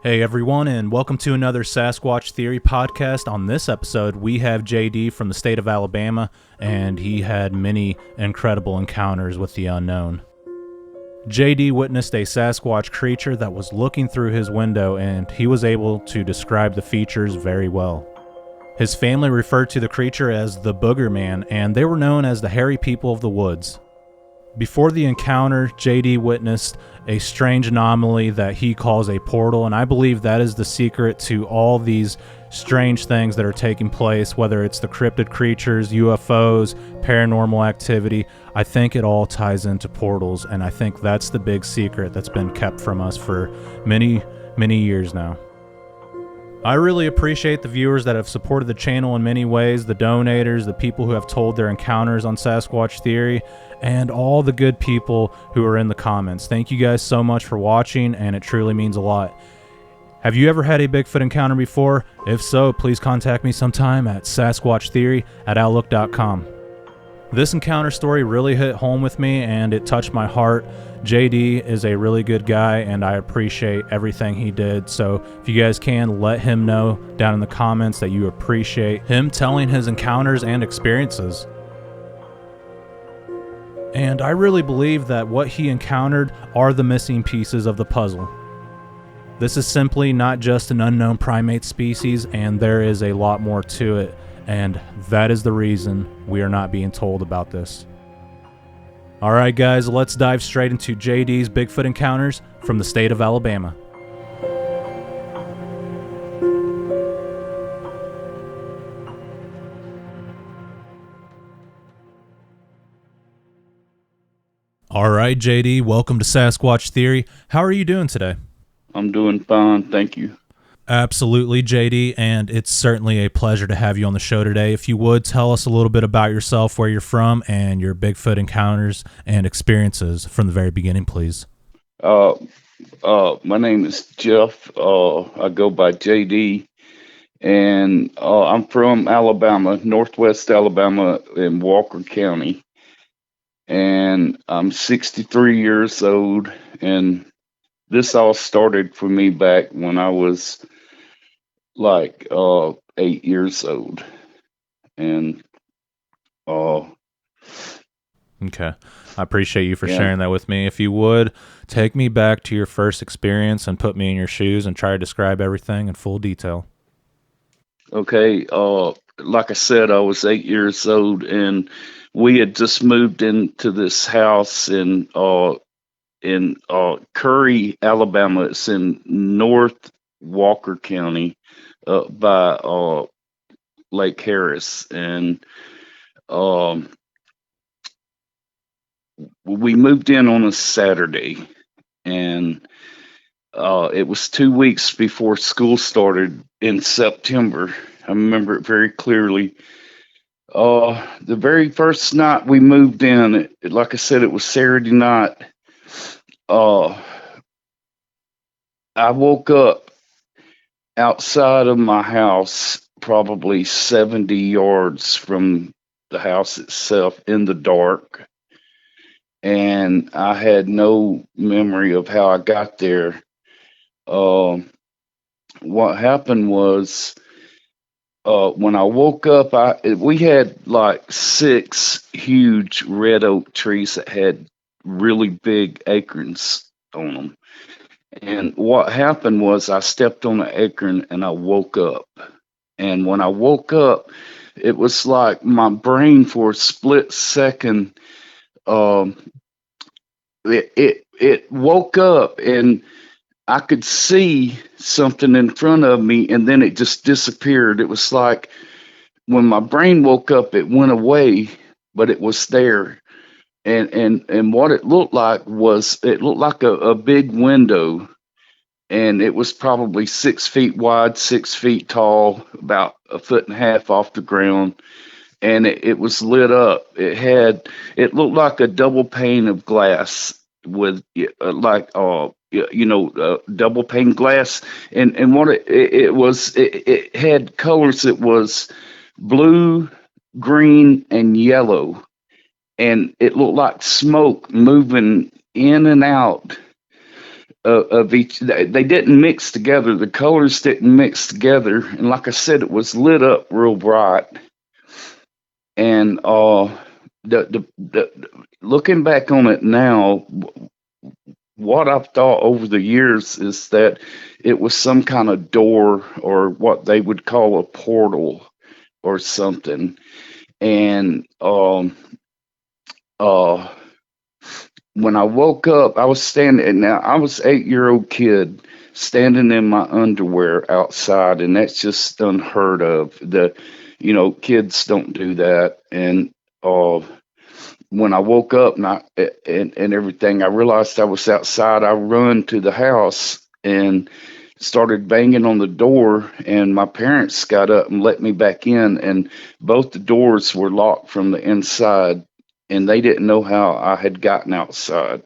Hey everyone, and welcome to another Sasquatch Theory podcast. On this episode, we have JD from the state of Alabama, and he had many incredible encounters with the unknown. JD witnessed a Sasquatch creature that was looking through his window, and he was able to describe the features very well. His family referred to the creature as the Booger Man, and they were known as the hairy people of the woods. Before the encounter, JD witnessed a strange anomaly that he calls a portal, and I believe that is the secret to all these strange things that are taking place, whether it's the cryptid creatures, UFOs, paranormal activity. I think it all ties into portals, and I think that's the big secret that's been kept from us for many, many years now. I really appreciate the viewers that have supported the channel in many ways, the donators, the people who have told their encounters on Sasquatch Theory, and all the good people who are in the comments. Thank you guys so much for watching, and it truly means a lot. Have you ever had a Bigfoot encounter before? If so, please contact me sometime at sasquatchtheory@outlook.com. This encounter story really hit home with me, and it touched my heart. JD is a really good guy, and I appreciate everything he did. So if you guys can, let him know down in the comments that you appreciate him telling his encounters and experiences. And I really believe that what he encountered are the missing pieces of the puzzle. This is simply not just an unknown primate species, and there is a lot more to it, and that is the reason we are not being told about this. Alright guys, let's dive straight into JD's Bigfoot encounters from the state of Alabama. Alright JD, welcome to Sasquatch Theory. How are you doing today? I'm doing fine, thank you. Absolutely, JD, and it's certainly a pleasure to have you on the show today. If you would, tell us a little bit about yourself, where you're from, and your Bigfoot encounters and experiences from the very beginning, please. My name is Jeff. I go by JD, and I'm from Alabama, northwest Alabama in Walker County, and I'm 63 years old, and this all started for me back when I was like 8 years old. And okay, I appreciate you for sharing that with me. If you would, take me back to your first experience and put me in your shoes and try to describe everything in full detail. Okay, like I said, I was 8 years old, and we had just moved into this house in Curry, Alabama. It's in North Walker County, by Lake Harris, and we moved in on a Saturday, and it was 2 weeks before school started in September. I remember it very clearly. The very first night we moved in, like I said, it was Saturday night. I woke up outside of my house, probably 70 yards from the house itself, in the dark, and I had no memory of how I got there. What happened was, when I woke up, we had like 6 huge red oak trees that had really big acorns on them. And what happened was, I stepped on an acorn and I woke up. And when I woke up, it was like my brain, for a split second, it woke up, and I could see something in front of me, and then it just disappeared. It was like when my brain woke up, it went away, but it was there. And what it looked like was, it looked like a big window, and it was probably 6 feet wide, 6 feet tall, about 1.5 feet off the ground, and it was lit up. It looked like a double pane of glass with double pane glass, and what it had colors. It was blue, green, and yellow. And it looked like smoke moving in and out of each. They didn't mix together. The colors didn't mix together, and like I said, it was lit up real bright. And the looking back on it now, what I've thought over the years is that it was some kind of door or what they would call a portal or something. And when I woke up, I was standing. Now I was 8-year-old kid standing in my underwear outside, and that's just unheard of. Kids don't do that. And when I woke up and everything, I realized I was outside. I run to the house and started banging on the door, and my parents got up and let me back in, and both the doors were locked from the inside, and they didn't know how I had gotten outside.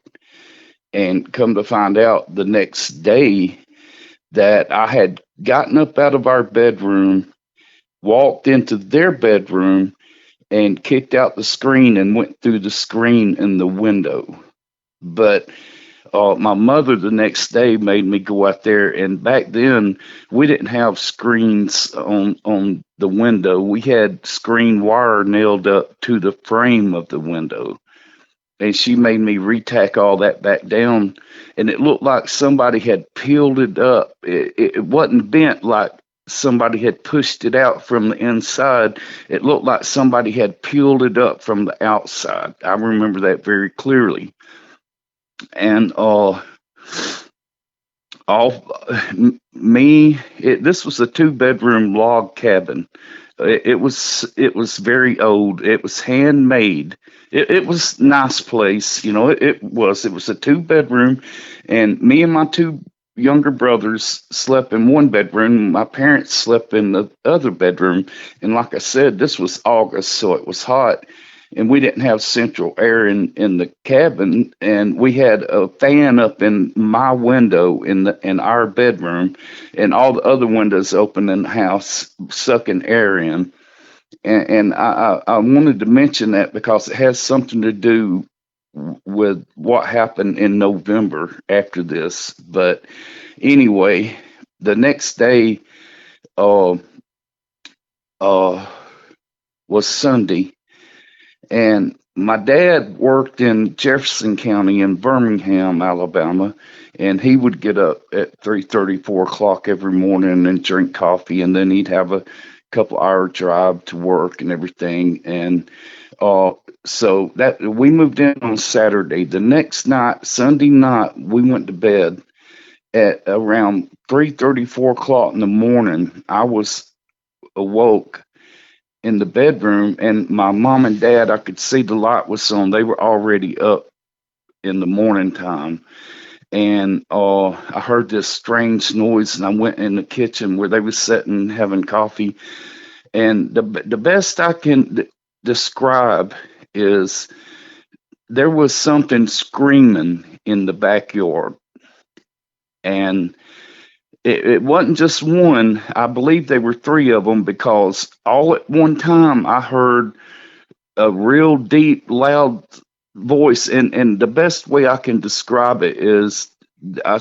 And come to find out the next day that I had gotten up out of our bedroom, walked into their bedroom, and kicked out the screen and went through the screen in the window. But my mother the next day made me go out there, and back then we didn't have screens on the window. We had screen wire nailed up to the frame of the window, and she made me retack all that back down, and it looked like somebody had peeled it up. It wasn't bent like somebody had pushed it out from the inside. It looked like somebody had peeled it up from the outside. I remember that very clearly. And this was a 2-bedroom log cabin. It was very old. It was handmade. It was a nice place, it was a 2-bedroom, and me and my 2 younger brothers slept in one bedroom. My parents slept in the other bedroom. And like I said, this was August, so it was hot, and we didn't have central air in the cabin. And we had a fan up in my window in our bedroom, and all the other windows open in the house, sucking air in. And I wanted to mention that because it has something to do with what happened in November after this. But anyway, the next day was Sunday, and my dad worked in Jefferson County in Birmingham, Alabama, and he would get up at 3:30, 4 o'clock every morning and drink coffee, and then he'd have a couple hour drive to work and everything. And so that we moved in on Saturday. The next night, Sunday night, we went to bed at around 3:30, 4 o'clock in the morning. I was awoke in the bedroom, and my mom and dad, I could see the light was on. They were already up in the morning time. And I heard this strange noise, and I went in the kitchen where they were sitting having coffee. And the best I can describe is there was something screaming in the backyard. And it wasn't just one. I believe there were 3 of them, because all at one time I heard a real deep, loud voice. And the best way I can describe it is I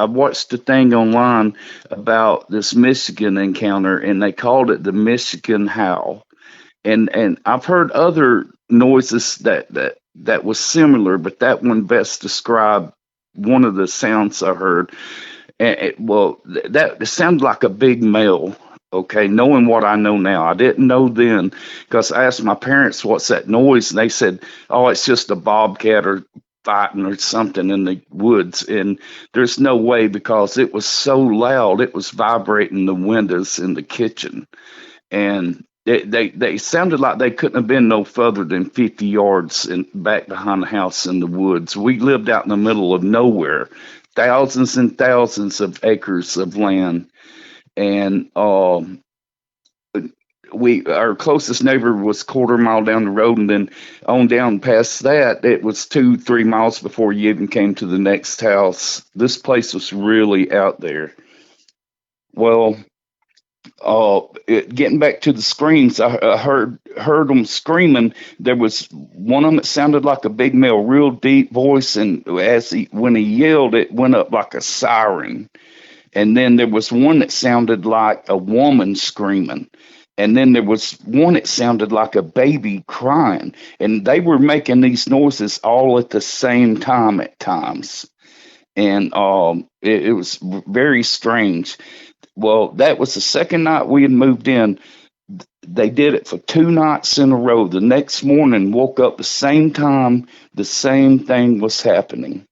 watched a thing online about this Michigan encounter, and they called it the Michigan Howl. And I've heard other noises that was similar, but that one best described one of the sounds I heard. And it sounded like a big male. Okay, knowing what I know now, I didn't know then, because I asked my parents, "What's that noise?" And they said, "Oh, it's just a bobcat or fighting or something in the woods." And there's no way, because it was so loud. It was vibrating the windows in the kitchen, and they sounded like they couldn't have been no further than 50 yards back behind the house in the woods. We lived out in the middle of nowhere, thousands and thousands of acres of land. And our closest neighbor was 1/4 mile down the road, and then on down past that, it was 2-3 miles before you even came to the next house. This place was really out there. Well, Getting back to the screams, I heard them screaming. There was one of them that sounded like a big male, real deep voice, and when he yelled, it went up like a siren. And then there was one that sounded like a woman screaming. And then there was one that sounded like a baby crying. And they were making these noises all at the same time at times. And it was very strange. Well, that was the second night we had moved in. They did it for 2 nights in a row. The next morning, woke up the same time, the same thing was happening.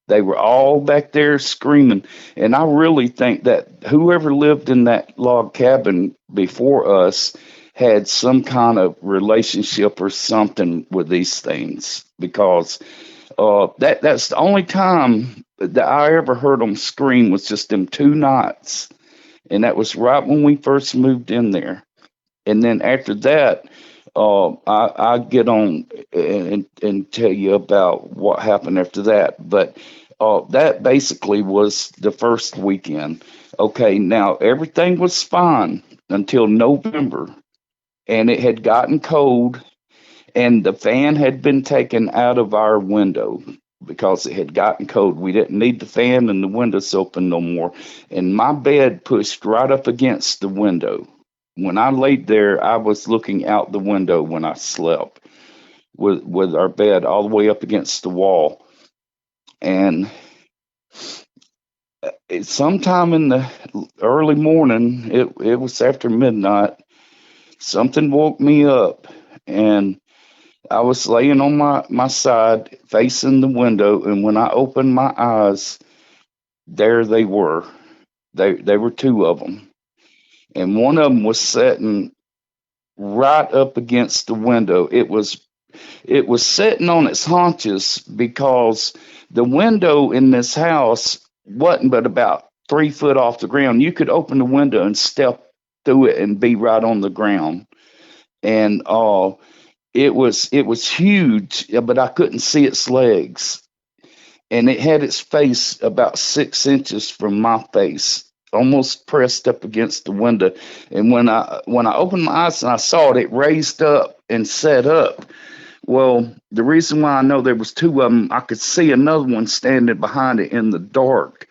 They were all back there screaming. And I really think that whoever lived in that log cabin before us had some kind of relationship or something with these things, because that's the only time that I ever heard them scream was just them 2 nights. And that was right when we first moved in there. And then after that, I get on and tell you about what happened after that. But that basically was the first weekend. Okay, now everything was fine until November, and it had gotten cold, and the fan had been taken out of our window because it had gotten cold. We didn't need the fan and the windows open no more. And my bed pushed right up against the window. When I laid there, I was looking out the window when I slept with our bed all the way up against the wall. And sometime in the early morning, it was after midnight, something woke me up, and I was laying on my side facing the window, and when I opened my eyes, there they were. They were two of them. And one of them was sitting right up against the window. It was sitting on its haunches because the window in this house wasn't but about 3 foot off the ground. You could open the window and step through it and be right on the ground. And it was huge, but I couldn't see its legs. And it had its face about 6 inches from my face, almost pressed up against the window. And when I opened my eyes and I saw it, it raised up and sat up. Well, the reason why I know there was two of them, I could see another one standing behind it in the dark.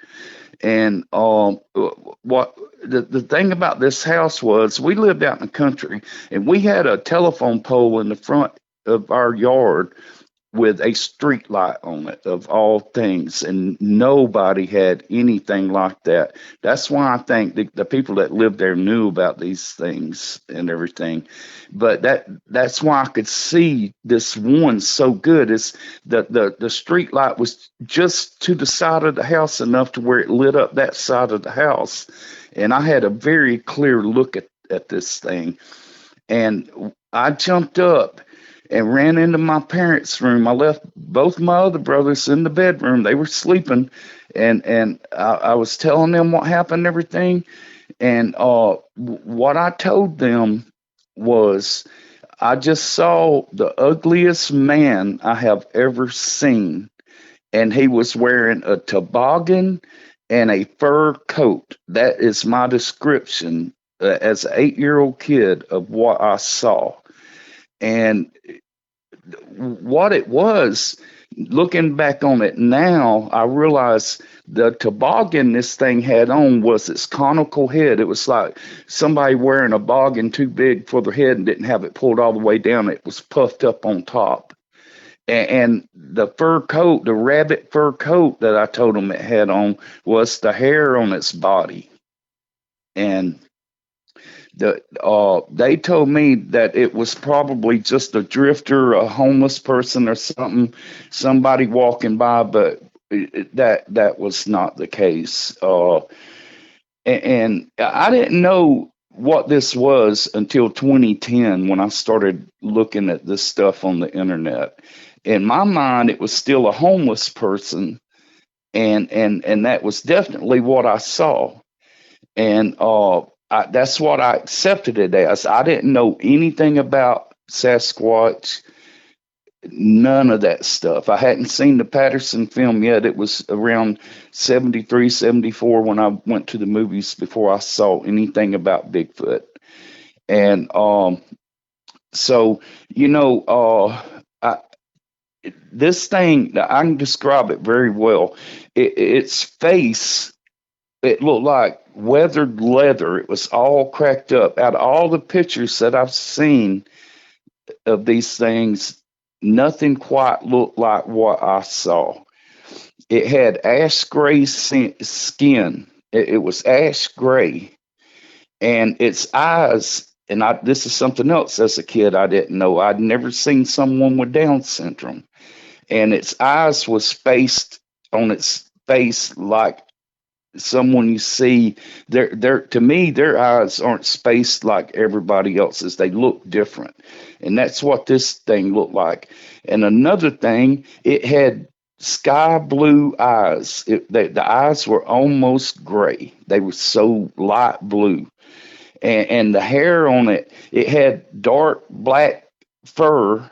And what the thing about this house was, we lived out in the country, and we had a telephone pole in the front of our yard with a street light on it, of all things, and nobody had anything like that. That's why I think the people that lived there knew about these things and everything. But that's why I could see this one so good, is that the street light was just to the side of the house enough to where it lit up that side of the house, and I had a very clear look at this thing. And I jumped up and ran into my parents' room. I left both my other brothers in the bedroom. They were sleeping, and I was telling them what happened and everything. And what I told them was, I just saw the ugliest man I have ever seen, and he was wearing a toboggan and a fur coat. That is my description as an 8-year-old kid of what I saw. And what it was, looking back on it now, I realize the toboggan this thing had on was its conical head. It was like somebody wearing a boggin too big for their head and didn't have it pulled all the way down. It was puffed up on top. And the fur coat, the rabbit fur coat that I told them it had on, was the hair on its body. And they told me that it was probably just a drifter, a homeless person or something, somebody walking by, but that was not the case. And I didn't know what this was until 2010, when I started looking at this stuff on the internet. In my mind, it was still a homeless person, and that was definitely what I saw. And that's what I accepted it as. I didn't know anything about Sasquatch. None of that stuff. I hadn't seen the Patterson film yet. It was around 73, 74 when I went to the movies before I saw anything about Bigfoot. And so, I, this thing, I can describe it very well. Its face, it looked like weathered leather. It was all cracked up. Out of all the pictures that I've seen of these things, nothing quite looked like what I saw. It had ash gray skin. It was ash gray, and its eyes. And this is something else. As a kid, I didn't know. I'd never seen someone with Down syndrome, and its eyes was spaced on its face like someone you see. They're to me, their eyes aren't spaced like everybody else's. They look different, and that's what this thing looked like. And another thing, it had sky blue eyes. The eyes were almost gray. They were so light blue, and the hair on it, it had dark black fur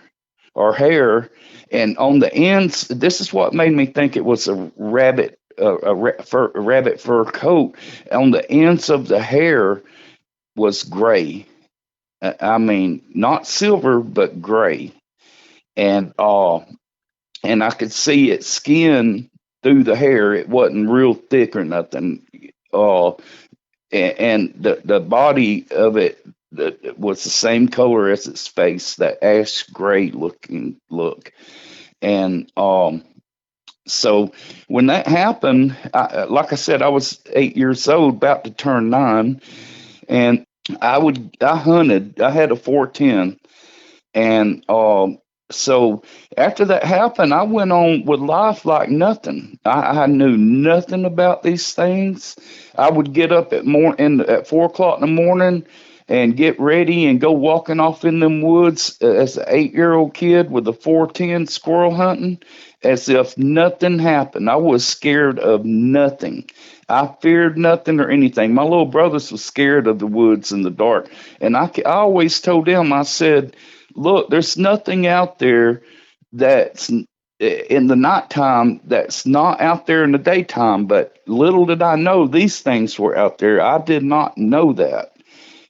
or hair, and on the ends, this is what made me think it was a rabbit, a rabbit fur coat. On the ends of the hair was gray. I mean, not silver, but gray, and I could see its skin through the hair. It wasn't real thick or nothing. Uh, and the body of it was the same color as its face, that ash gray looking look. And so when that happened, like I said, I was 8 years old, about to turn 9, and I hunted. I had a 410, and so after that happened, I went on with life like nothing. I knew nothing about these things. I would get up at 4 o'clock in the morning and get ready and go walking off in them woods as an 8-year-old kid with a 410 squirrel hunting as if nothing happened. I was scared of nothing. I feared nothing or anything. My little brothers were scared of the woods in the dark. And I always told them, I said, look, there's nothing out there that's in the nighttime that's not out there in the daytime. But little did I know these things were out there. I did not know that.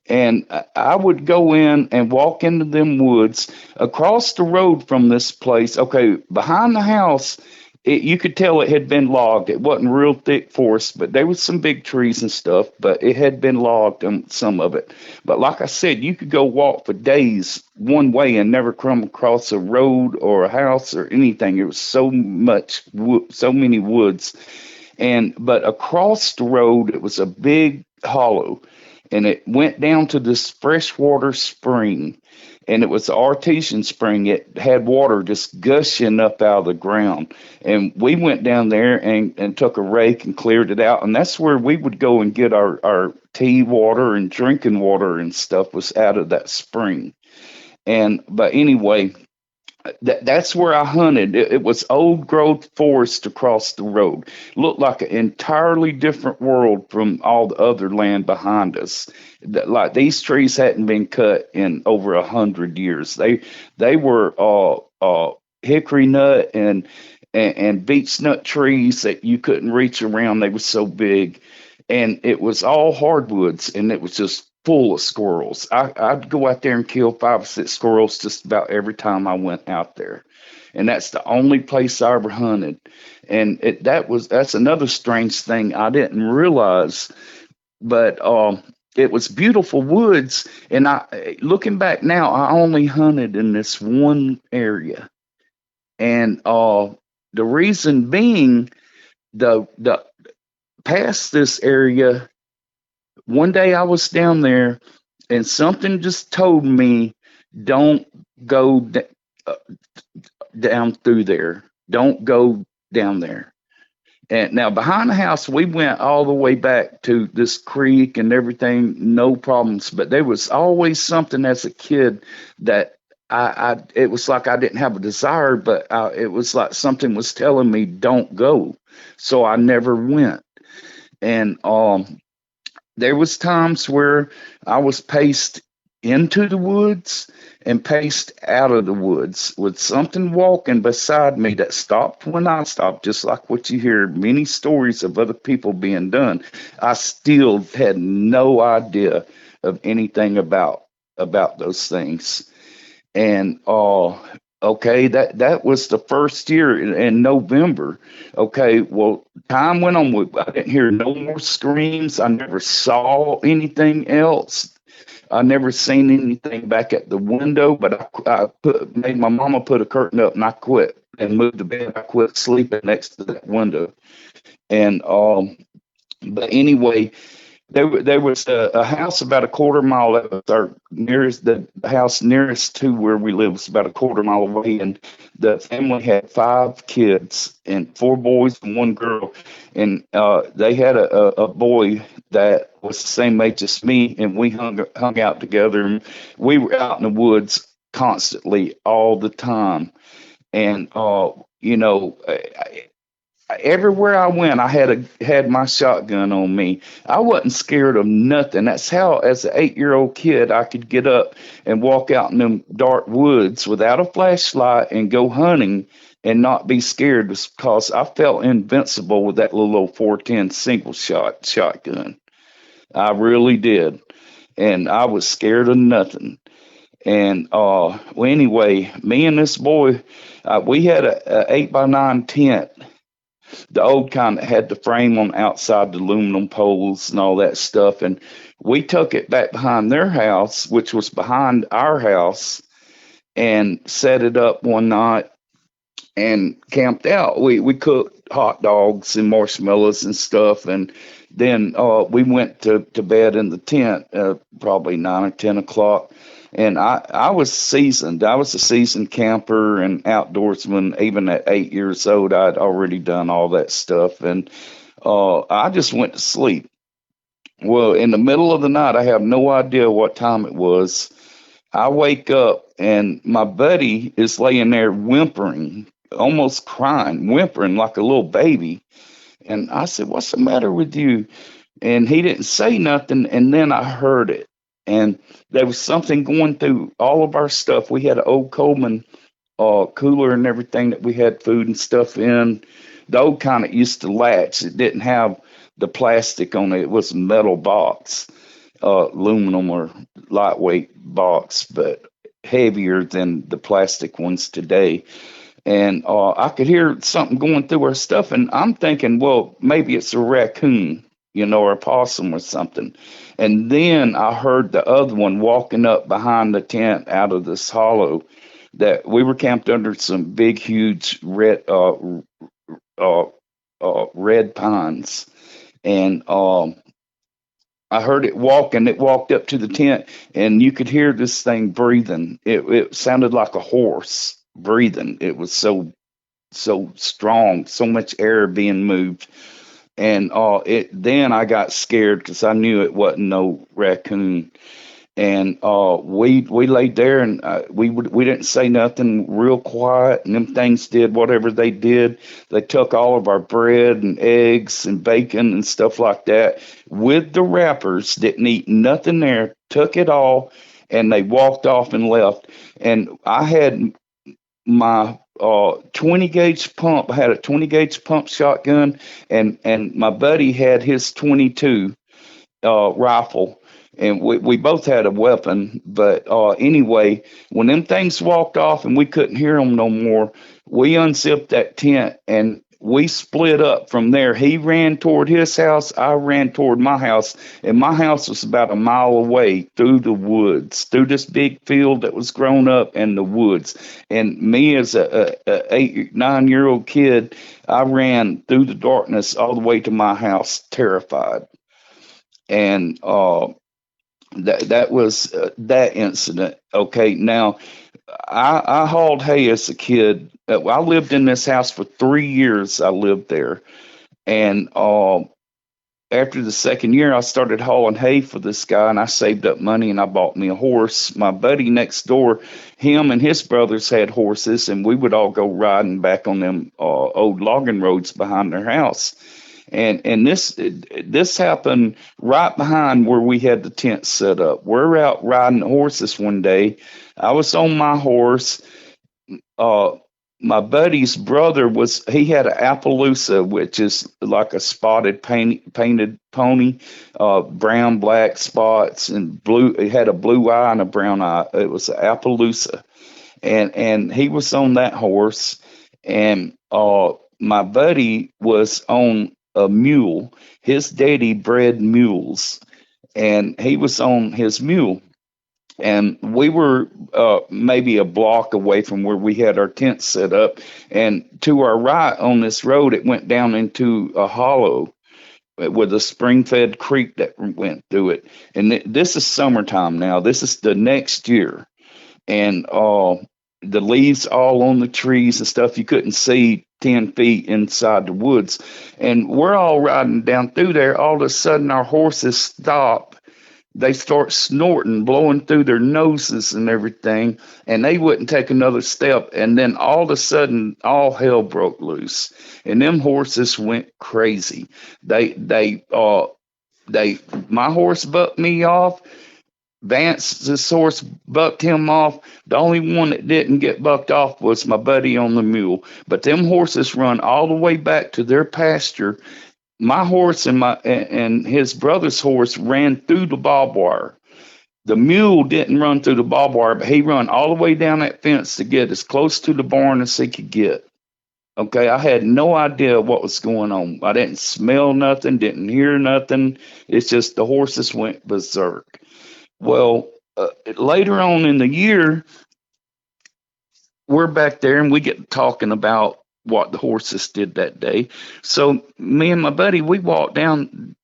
And I would go in and walk into them woods across the road from this place. Okay, behind the house, you could tell it had been logged. It wasn't real thick forest, but there was some big trees and stuff, but it had been logged on some of it. But like I said, you could go walk for days one way and never come across a road or a house or anything. It was so many woods. But across the road, it was a big hollow, and it went down to this freshwater spring, and it was an artesian spring. It had water just gushing up out of the ground, and we went down there and took a rake and cleared it out, and that's where we would go and get our tea water and drinking water and stuff was out of that spring. But anyway, that's where I hunted. It was old growth forest across the road. Looked like an entirely different world from all the other land behind us. Like these trees hadn't been cut in over 100 years. They were hickory nut and beech nut trees that you couldn't reach around. They were so big, and it was all hardwoods, and it was just full of squirrels. I'd go out there and kill 5 or 6 squirrels just about every time I went out there, and that's the only place I ever hunted. And that's another strange thing I didn't realize, but it was beautiful woods. And looking back now, I only hunted in this one area, and the reason being, the past this area. One day I was down there, and something just told me, don't go down through there. Don't go down there. And now behind the house, we went all the way back to this creek and everything, no problems. But there was always something as a kid that it was like I didn't have a desire, but it was like something was telling me, don't go. So I never went. And there was times where I was paced into the woods and paced out of the woods with something walking beside me that stopped when I stopped, just like what you hear many stories of other people being done. I still had no idea of anything about those things. And okay, that was the first year in November. Okay, well, time went on. I didn't hear no more screams. I never saw anything else. I never seen anything back at the window, but made my mama put a curtain up, and I quit and moved the bed. I quit sleeping next to that window. And but anyway, there was a house about a quarter mile. That was our nearest, the house nearest to where we live was about a quarter mile away, and the family had 5 kids and 4 boys and 1 girl, and they had a boy that was the same age as me, and we hung out together, and we were out in the woods constantly all the time, and everywhere I went, I had my shotgun on me. I wasn't scared of nothing. That's how, as an 8-year-old kid, I could get up and walk out in them dark woods without a flashlight and go hunting and not be scared, because I felt invincible with that little old 410 single shot shotgun. I really did, and I was scared of nothing. And well, anyway, me and this boy, we had a 8x9 tent, the old kind that had the frame on outside, the aluminum poles and all that stuff. And we took it back behind their house, which was behind our house, and set it up one night and camped out. We cooked hot dogs and marshmallows and stuff. And then we went to bed in the tent, probably 9 or 10 o'clock. And I was seasoned. I was a seasoned camper and outdoorsman. Even at 8 years old, I'd already done all that stuff. And I just went to sleep. Well, in the middle of the night, I have no idea what time it was. I wake up and my buddy is laying there whimpering, almost crying, whimpering like a little baby. And I said, "What's the matter with you?" And he didn't say nothing. And then I heard it. And there was something going through all of our stuff. We had an old Coleman cooler and everything that we had food and stuff in. The old kind that used to latch. It didn't have the plastic on it. It was a metal box, aluminum or lightweight box, but heavier than the plastic ones today. And I could hear something going through our stuff. And I'm thinking, well, maybe it's a raccoon, or a possum or something. And then I heard the other one walking up behind the tent out of this hollow, that we were camped under some big, huge red pines. And I heard it walking. It walked up to the tent, and you could hear this thing breathing. It sounded like a horse breathing. It was so strong, so much air being moved. And then I got scared because I knew it wasn't no raccoon. And we laid there, and we didn't say nothing, real quiet. And them things did whatever they did. They took all of our bread and eggs and bacon and stuff like that with the wrappers. Didn't eat nothing there. Took it all, and they walked off and left. And I had my 20 gauge pump. I had a 20 gauge pump shotgun, and my buddy had his 22 rifle, and we both had a weapon. But anyway, when them things walked off and we couldn't hear them no more, we unzipped that tent and we split up from there. He ran toward his house. I ran toward my house, and my house was about a mile away through the woods, through this big field that was grown up in the woods. And me as a 8, 9-year-old kid, I ran through the darkness all the way to my house, terrified. And that was that incident. Okay, now I hauled hay as a kid. I lived in this house for 3 years. I lived there. And after the second year, I started hauling hay for this guy, and I saved up money, and I bought me a horse. My buddy next door, him and his brothers had horses, and we would all go riding back on them old logging roads behind their house. And this happened right behind where we had the tent set up. We're out riding horses one day. I was on my horse. uh my buddy's brother he had an Appaloosa, which is like a spotted painted pony, brown, black spots and blue. It had a blue eye and a brown eye. It was an Appaloosa, and he was on that horse, and my buddy was on a mule. His daddy bred mules, and he was on his mule, and we were maybe a block away from where we had our tent set up. And to our right on this road, it went down into a hollow with a spring-fed creek that went through it. And this is summertime now. This is the next year, and the leaves all on the trees and stuff. You couldn't see 10 feet inside the woods, and we're all riding down through there. All of a sudden, our horses stop. They start snorting, blowing through their noses and everything, and they wouldn't take another step. And then all of a sudden, all hell broke loose, and them horses went crazy. My horse bucked me off. Vance's horse bucked him off. The only one that didn't get bucked off was my buddy on the mule. But them horses run all the way back to their pasture. My horse and his brother's horse ran through the barbed wire. The mule didn't run through the barbed wire, but he run all the way down that fence to get as close to the barn as he could get. Okay, I had no idea what was going on. I didn't smell nothing, didn't hear nothing. It's just the horses went berserk. Well, later on in the year, we're back there and we get talking about what the horses did that day. So me and my buddy, we walked down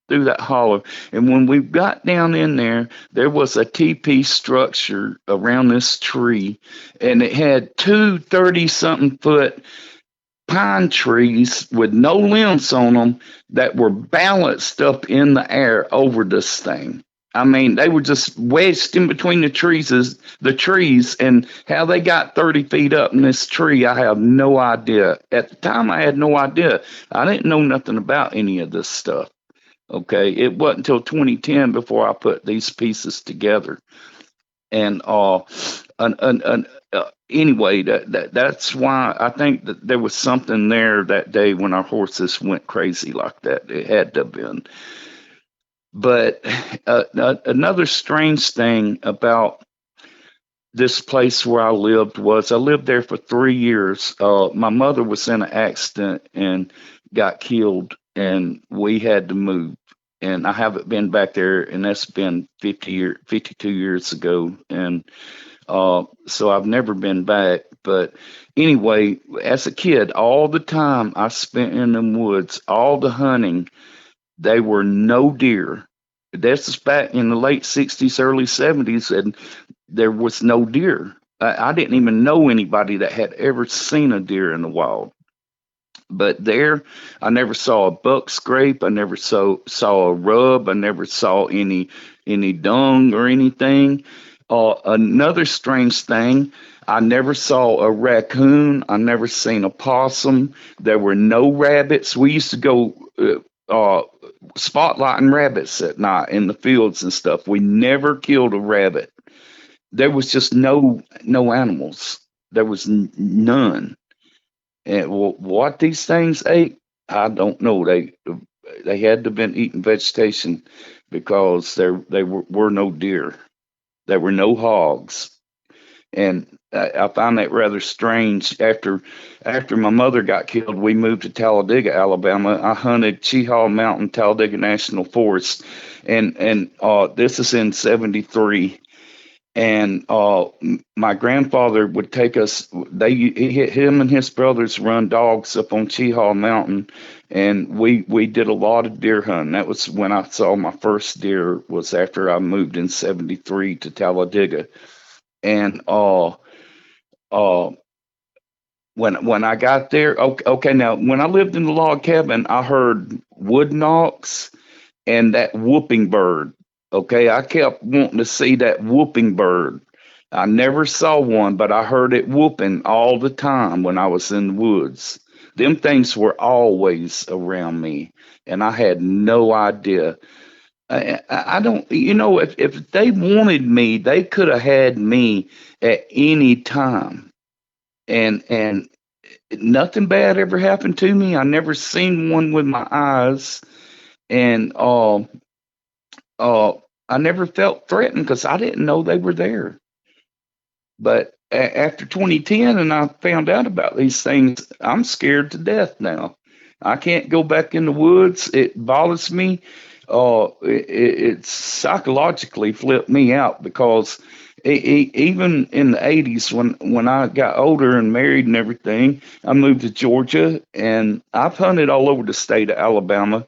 through that hollow, and when we got down in there, there was a teepee structure around this tree, and it had two 30-something foot pine trees with no limbs on them that were balanced up in the air over this thing. I mean, they were just wedged in between the trees, and how they got 30 feet up in this tree, I have no idea. At the time, I had no idea. I didn't know nothing about any of this stuff. Okay, it wasn't until 2010 before I put these pieces together. And anyway, that's why I think that there was something there that day when our horses went crazy like that. It had to have been. But another strange thing about this place where I lived was I lived there for 3 years. My mother was in an accident and got killed, and we had to move. And I haven't been back there, and that's been 52 years ago. And so I've never been back. But anyway, as a kid, all the time I spent in them woods, all the hunting, they were no deer. This is back in the late 60s, early 70s, and there was no deer. I didn't even know anybody that had ever seen a deer in the wild. But there, I never saw a buck scrape. I never saw a rub. I never saw any dung or anything. Another strange thing, I never saw a raccoon. I never seen a possum. There were no rabbits. We used to go spotlighting rabbits at night in the fields and stuff. We never killed a rabbit. There was just no animals. There was none. And what these things ate, I don't know. They had to have been eating vegetation, because there were no deer. There were no hogs. And I find that rather strange. After my mother got killed, we moved to Talladega, Alabama. I hunted Cheehaw Mountain, Talladega National Forest, and this is in '73. And my grandfather would take us. Him and his brothers run dogs up on Cheehaw Mountain, and we did a lot of deer hunting. That was when I saw my first deer. Was after I moved in '73 to Talladega. And when I got there, okay, now when I lived in the log cabin, I heard wood knocks and that whooping bird. Okay, I kept wanting to see that whooping bird. I never saw one, but I heard it whooping all the time when I was in the woods. Them things were always around me, and I had no idea. I don't, if they wanted me, they could have had me at any time, and nothing bad ever happened to me. I never seen one with my eyes, and uh, I never felt threatened because I didn't know they were there. But after 2010, and I found out about these things, I'm scared to death now. I can't go back in the woods. It bothers me. It psychologically flipped me out because even in the 80s, when I got older and married and everything, I moved to Georgia, and I've hunted all over the state of Alabama,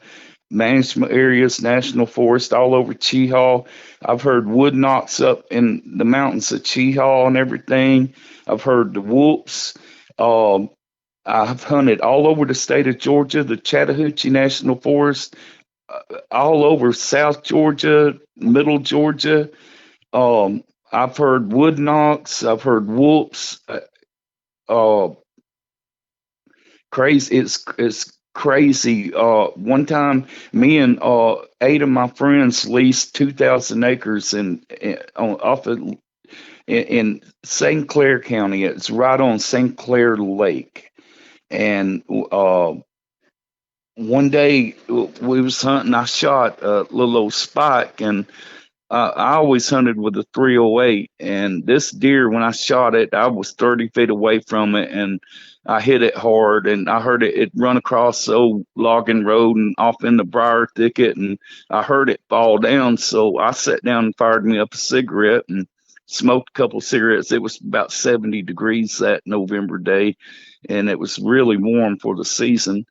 management areas, national forest, all over Cheehaw. I've heard wood knocks up in the mountains of Cheehaw and everything. I've heard the whoops. Um, I've hunted all over the state of Georgia, the Chattahoochee National Forest, all over South Georgia, Middle Georgia. I've heard wood knocks. I've heard whoops. Uh, Crazy. It's crazy. One time, me and eight of my friends leased 2,000 acres off of in St. Clair County. It's right on St. Clair Lake. And one day we was hunting. I shot a little old spike, and I always hunted with a 308, and this deer, when I shot it, I was 30 feet away from it, and I hit it hard, and I heard it run across the old logging road and off in the briar thicket, and I heard it fall down. So I sat down and fired me up a cigarette and smoked a couple of cigarettes. It was about 70 degrees that November day, and it was really warm for the season.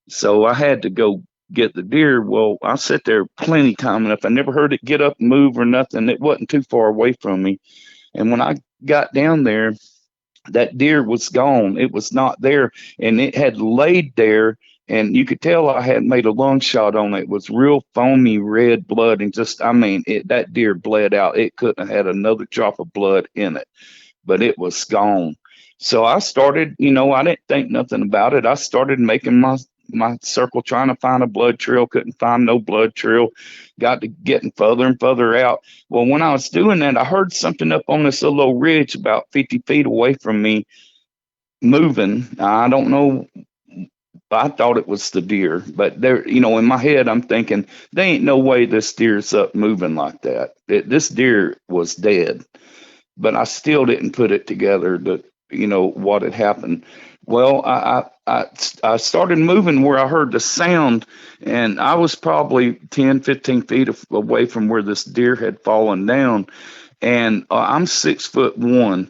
So I had to go get the deer. Well, I sat there plenty time enough. I never heard it get up and move or nothing. It wasn't too far away from me. And when I got down there, that deer was gone. It was not there. And it had laid there. And you could tell I had made a lung shot on it. It was real foamy red blood. And just, I mean, that deer bled out. It couldn't have had another drop of blood in it, but it was gone. So I started, I didn't think nothing about it. I started making my circle trying to find a blood trail, couldn't find no blood trail, got to getting further and further out. Well, when I was doing that, I heard something up on this little ridge about 50 feet away from me moving. I don't know. I thought it was the deer, but there, in my head, I'm thinking, there ain't no way this deer's up moving like that. This deer was dead, but I still didn't put it together that, what had happened. Well, I started moving where I heard the sound, and I was probably 10, 15 feet away from where this deer had fallen down. And I'm 6'1",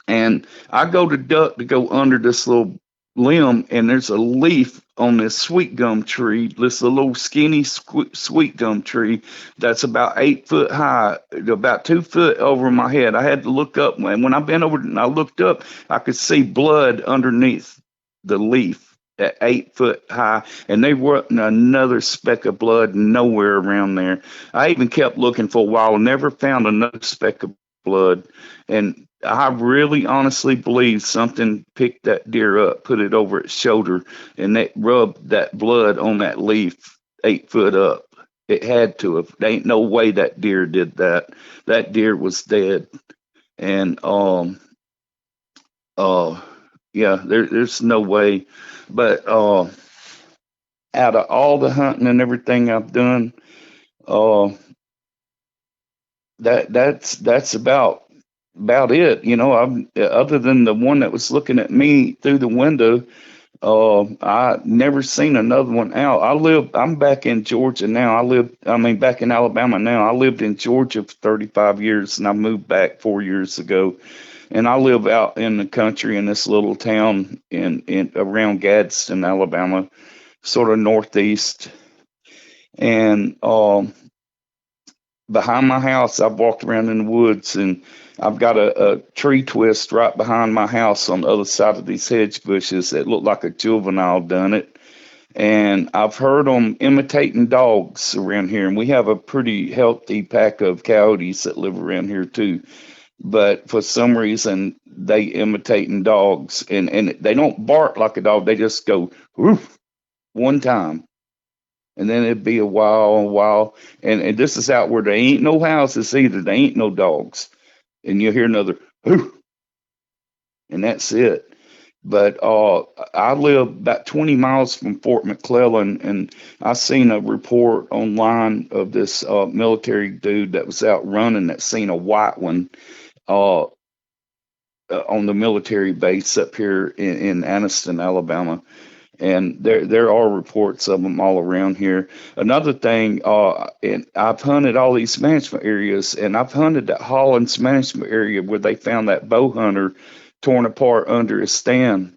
and I go to duck to go under this little limb, and there's a leaf on this sweet gum tree, this little skinny sweet gum tree that's about 8 foot high, about 2 foot over my head. I had to look up, and when I bent over and I looked up, I could see blood underneath the leaf at 8 foot high, and there wasn't another speck of blood nowhere around there. I even kept looking for a while and never found another speck of blood. And I really honestly believe something picked that deer up, put it over its shoulder, and it rubbed that blood on that leaf 8 foot up. It had to have. There ain't no way that deer did that. That deer was dead. And yeah, there's no way. But out of all the hunting and everything I've done, that's about it. I'm other than the one that was looking at me through the window. I never seen another one out. I'm back in Georgia now. Back in Alabama now. I lived in Georgia for 35 years, and I moved back 4 years ago. And I live out in the country in this little town in around Gadsden, Alabama, sort of northeast. And behind my house, I've walked around in the woods, and I've got a tree twist right behind my house on the other side of these hedge bushes that look like a juvenile done it. And I've heard them imitating dogs around here, and we have a pretty healthy pack of coyotes that live around here too. but for some reason they imitating dogs, and they don't bark like a dog. They just go woof one time, and then it'd be a while, and this is out where there ain't no houses either. There ain't no dogs, and you hear another woof, and that's it. But I live about 20 miles from Fort McClellan, and I seen a report online of this military dude that was out running that seen a white one uh, on the military base up here in Anniston, Alabama. And there are reports of them all around here. Another thing, and I've hunted all these management areas, and I've hunted that Hollins management area where they found that bow hunter torn apart under his stand.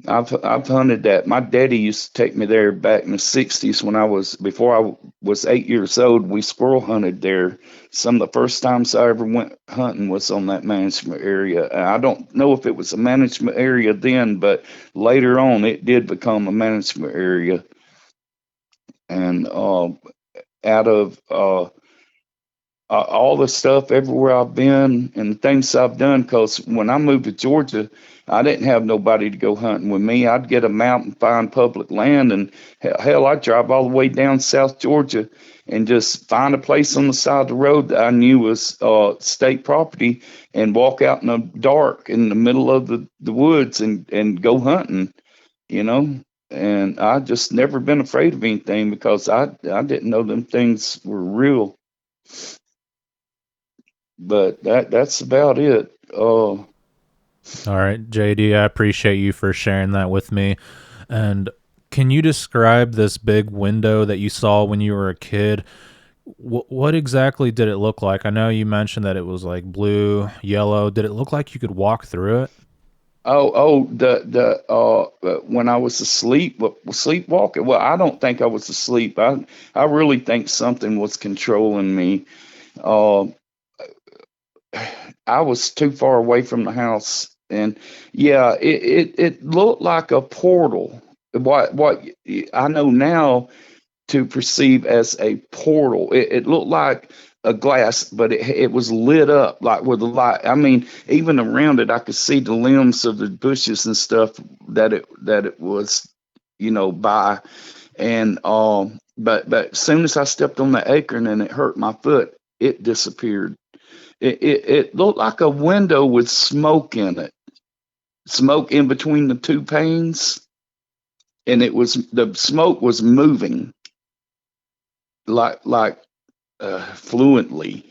I've hunted that. My daddy used to take me there back in the '60s before I was 8 years old. We squirrel hunted there. Some of the first times I ever went hunting was on that management area. I don't know if it was a management area then, but later on it did become a management area. And out of all the stuff everywhere I've been and the things I've done, because when I moved to Georgia, I didn't have nobody to go hunting with me. I'd get a mount and find public land, and hell, I'd drive all the way down South Georgia and just find a place on the side of the road that I knew was state property and walk out in the dark in the middle of the woods and go hunting, you know. And I just never been afraid of anything because I didn't know them things were real. But that's about it. All right, JD, I appreciate you for sharing that with me. And can you describe this big window that you saw when you were a kid? What exactly did it look like? I know you mentioned that it was like blue, yellow. Did it look like you could walk through it? The when I was asleep, sleepwalking. Well, I don't think I was asleep. I really think something was controlling me. Uh, I was too far away from the house, and yeah, it looked like a portal. What I know now to perceive as a portal. It looked like a glass, but it was lit up like with a light. I mean, even around it, I could see the limbs of the bushes and stuff that it was, by. And but as soon as I stepped on the acorn and it hurt my foot, it disappeared. It looked like a window with smoke in it, smoke in between the two panes, and the smoke was moving like fluently,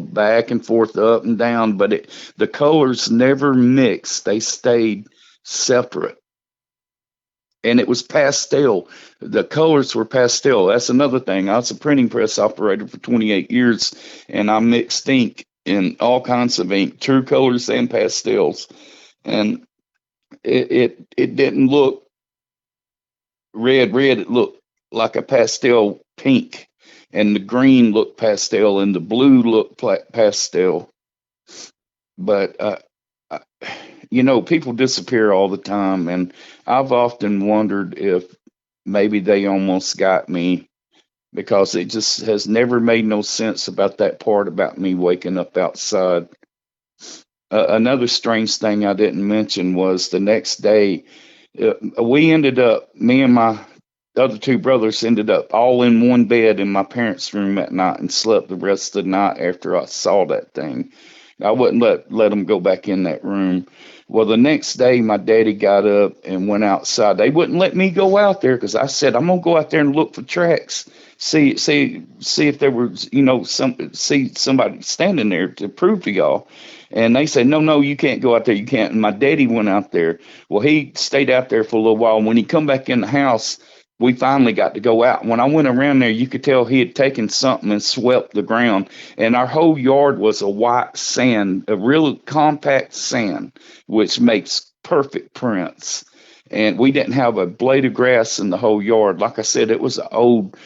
back and forth, up and down, but the colors never mixed. They stayed separate. And it was pastel. The colors were pastel. That's another thing. I was a printing press operator for 28 years, and I mixed ink in all kinds of ink, true colors and pastels. And it didn't look red. It looked like a pastel pink, and the green looked pastel, and the blue looked pastel. But people disappear all the time, and I've often wondered if maybe they almost got me, because it just has never made no sense about that part about me waking up outside. Another strange thing I didn't mention was the next day, me and my other two brothers ended up all in one bed in my parents' room at night and slept the rest of the night after I saw that thing. I wouldn't let them go back in that room. Well, the next day, my daddy got up and went outside. They wouldn't let me go out there because I said, I'm gonna go out there and look for tracks, see if there was, see somebody standing there to prove to y'all. And they said, no, you can't go out there. You can't. And my daddy went out there. Well, he stayed out there for a little while. When he come back in the house, we finally got to go out. When I went around there, you could tell he had taken something and swept the ground. And our whole yard was a white sand, a real compact sand, which makes perfect prints. And we didn't have a blade of grass in the whole yard. Like I said, it was an old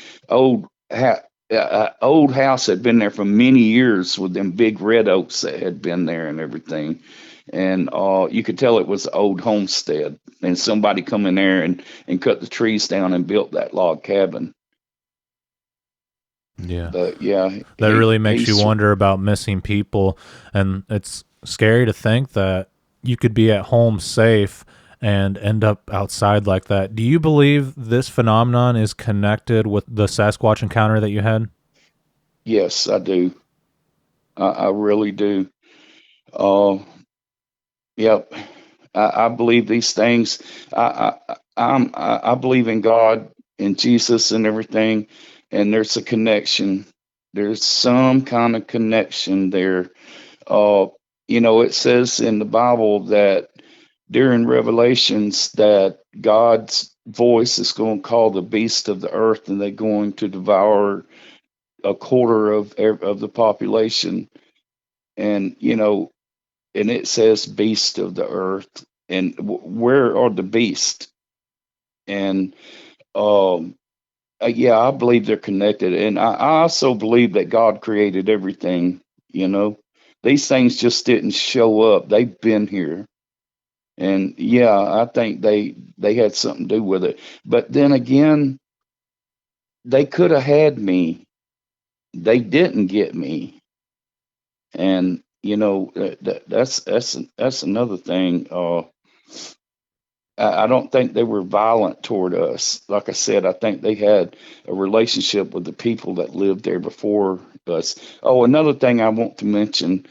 house had been there for many years with them big red oaks that had been there and everything. And you could tell it was an old homestead, and somebody come in there and cut the trees down and built that log cabin. Yeah. But yeah, That really makes you he's wonder about missing people. And it's scary to think that you could be at home safe and end up outside like that. Do you believe this phenomenon is connected with the Sasquatch encounter that you had? yes, I do. I really do. Uh, yep. I believe these things. I believe in God and Jesus and everything, and there's a connection. There's some kind of connection there. Uh, it says in the Bible that during Revelations that God's voice is going to call the beast of the earth, and they're going to devour a quarter of the population. And and it says beast of the earth, and where are the beasts? And um, yeah, I believe they're connected, and I also believe that God created everything. These things just didn't show up; they've been here. And yeah, I think they had something to do with it. But then again, they could have had me. They didn't get me. And that's another thing. I don't think they were violent toward us. Like I said, I think they had a relationship with the people that lived there before us. Oh, another thing I want to mention,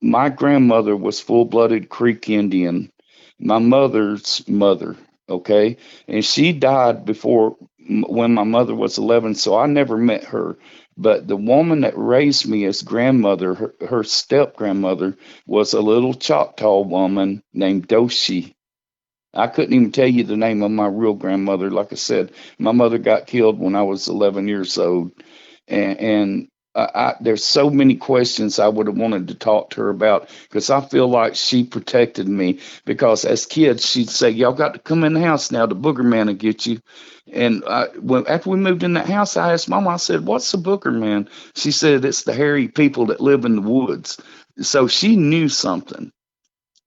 my grandmother was full-blooded Creek Indian, my mother's mother, okay? And she died before when my mother was 11, so I never met her. But the woman that raised me as grandmother, her step grandmother, was a little Choctaw woman named Doshi. I couldn't even tell you the name of my real grandmother. Like I said, my mother got killed when I was 11 years old. And there's so many questions I would have wanted to talk to her about, because I feel like she protected me. Because as kids, she'd say, "Y'all got to come in the house now. The booger man will get you." And after we moved in that house, I asked Mama, I said, "What's the booger man?" She said, "It's the hairy people that live in the woods." So she knew something.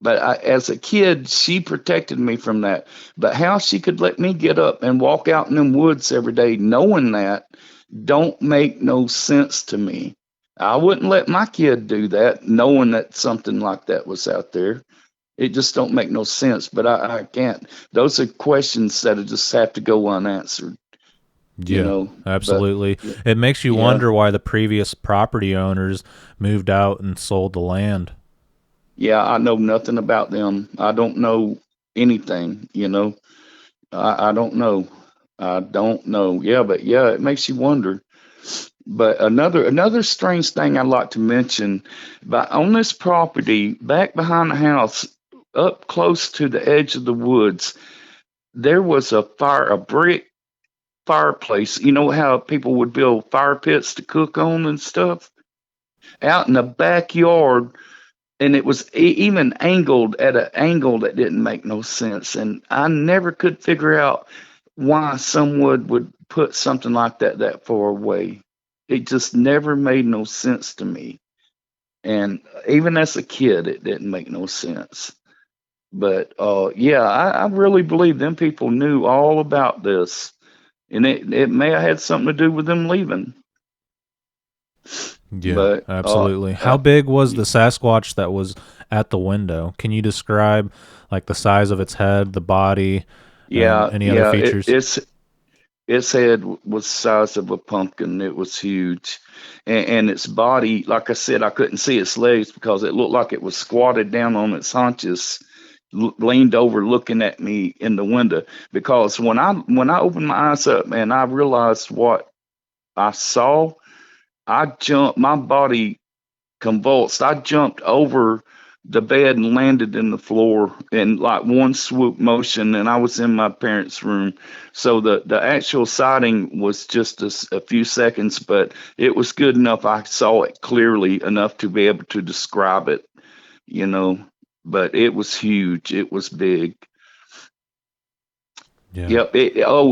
But as a kid, she protected me from that. But how she could let me get up and walk out in them woods every day knowing that don't make no sense to me. I wouldn't let my kid do that knowing that something like that was out there. It just don't make no sense. But I can't. Those are questions that just have to go unanswered, Yeah, But absolutely. It makes you yeah. wonder why the previous property owners moved out and sold the land. Yeah, I know nothing about them. I don't know anything. I don't know. I don't know. Yeah, but yeah, it makes you wonder. But another strange thing I'd like to mention, but on this property, back behind the house, up close to the edge of the woods, there was a brick fireplace. You know how people would build fire pits to cook on and stuff? Out in the backyard, and it was even angled at an angle that didn't make no sense. And I never could figure out why someone would put something like that far away. It just never made no sense to me. And even as a kid, it didn't make no sense. But yeah, I really believe them people knew all about this, and it may have had something to do with them leaving. Yeah, But absolutely. How big was the Sasquatch that was at the window? Can you describe like the size of its head, the body, and yeah, any other yeah, features? its head was the size of a pumpkin. It was huge. And its body, like I said, I couldn't see its legs because it looked like it was squatted down on its haunches, leaned over looking at me in the window. Because when I opened my eyes up and I realized what I saw, I jumped, my body convulsed. I jumped over the bed and landed in the floor in like one swoop motion, and I was in my parents' room. So the actual sighting was just a few seconds, but it was good enough. I saw it clearly enough to be able to describe it, you know. But it was huge. It was big. Yeah. Yep.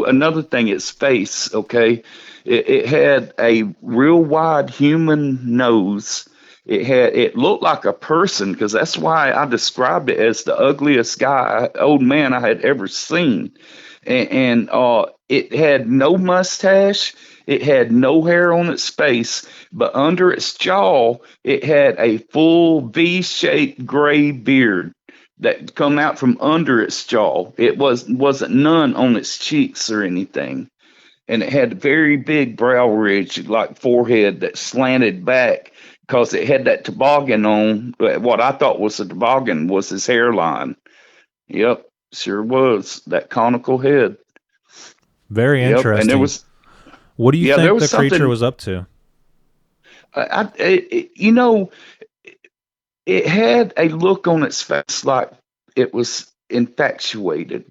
Another thing, its face. Okay, it had a real wide human nose. It looked like a person, because that's why I described it as the ugliest old man I had ever seen. And It had no mustache. It had no hair on its face, but under its jaw, it had a full V-shaped gray beard that come out from under its jaw. It wasn't none on its cheeks or anything, and it had a very big brow ridge, like forehead that slanted back because it had that toboggan on. What I thought was a toboggan was his hairline. Yep, sure was that conical head. Very Yep, and there interesting. was What do you yeah, there think was the creature something. was up to? You know, it had a look on its face like it was infatuated.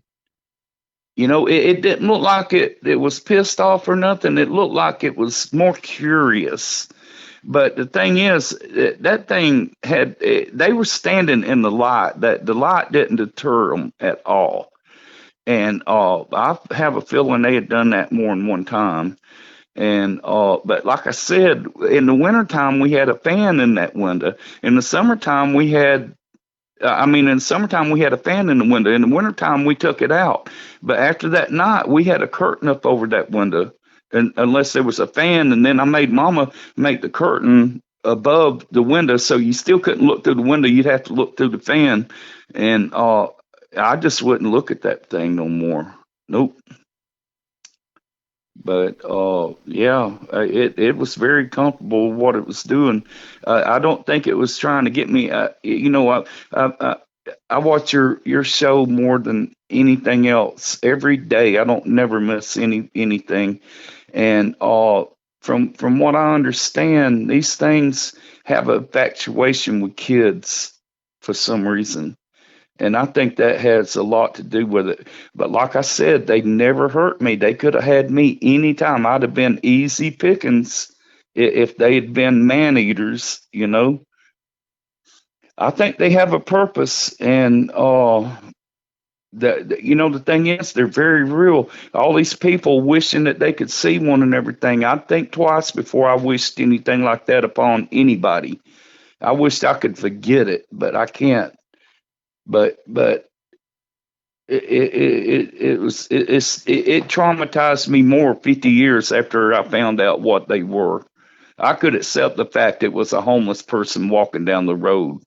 It didn't look like it was pissed off or nothing. It looked like it was more curious. But the thing is, that thing they were standing in the light. That the light didn't deter them at all. And I have a feeling they had done that more than one time. And but like I said, in the wintertime we had a fan in that window. In the summertime we had in the summertime we had a fan in the window. In the wintertime we took it out. But after that night we had a curtain up over that window. And unless there was a fan, and then I made Mama make the curtain above the window so you still couldn't look through the window. You'd have to look through the fan. And I just wouldn't look at that thing no more. Nope. But yeah, it was very comfortable with what it was doing. I don't think it was trying to get me. I watch your show more than anything else every day. I don't never miss anything. And from what I understand, these things have a infatuation with kids for some reason. And I think that has a lot to do with it. But like I said, they never hurt me. They could have had me anytime. I'd have been easy pickings if they had been man eaters. I think they have a purpose. And the thing is, they're very real. All these people wishing that they could see one and everything. I'd think twice before I wished anything like that upon anybody. I wished I could forget it, but I can't. But it traumatized me more 50 years after I found out what they were. I could accept the fact it was a homeless person walking down the road,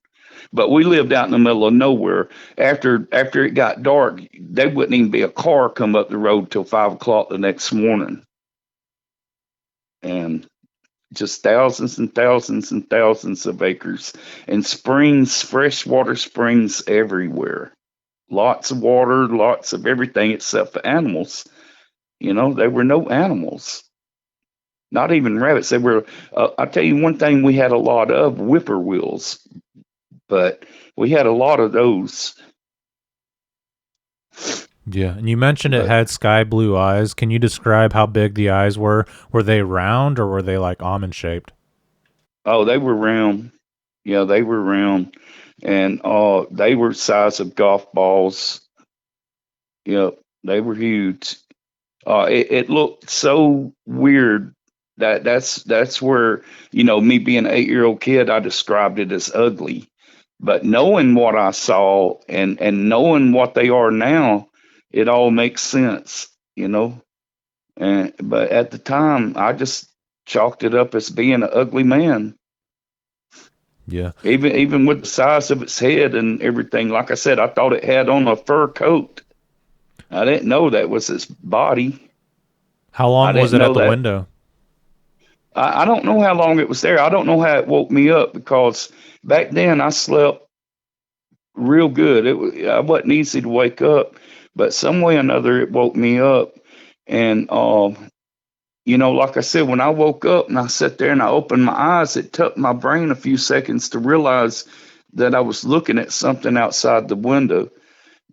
but we lived out in the middle of nowhere. After it got dark, there wouldn't even be a car come up the road till 5 o'clock the next morning, and just thousands and thousands and thousands of acres and springs, freshwater springs everywhere. Lots of water, lots of everything except for animals. There were no animals, not even rabbits. They were, I'll tell you one thing we had a lot of whippoorwills, but we had a lot of those. Yeah, and you mentioned it had sky blue eyes. Can you describe how big the eyes were? Were they round or were they like almond shaped? Oh, they were round. Yeah, they were round. And they were size of golf balls. Yep, they were huge. It looked so weird that's where me being an 8-year-old kid, I described it as ugly. But knowing what I saw and knowing what they are now, it all makes sense. And but at the time, I just chalked it up as being an ugly man. Yeah. Even with the size of its head and everything, like I said, I thought it had on a fur coat. I didn't know that was its body. How I long was didn't it at know the that. window? I don't know how long it was there. I don't know how it woke me up because back then I slept real good. I wasn't easy to wake up, but some way or another it woke me up. And like I said, when I woke up and I sat there and I opened my eyes, it took my brain a few seconds to realize that I was looking at something outside the window.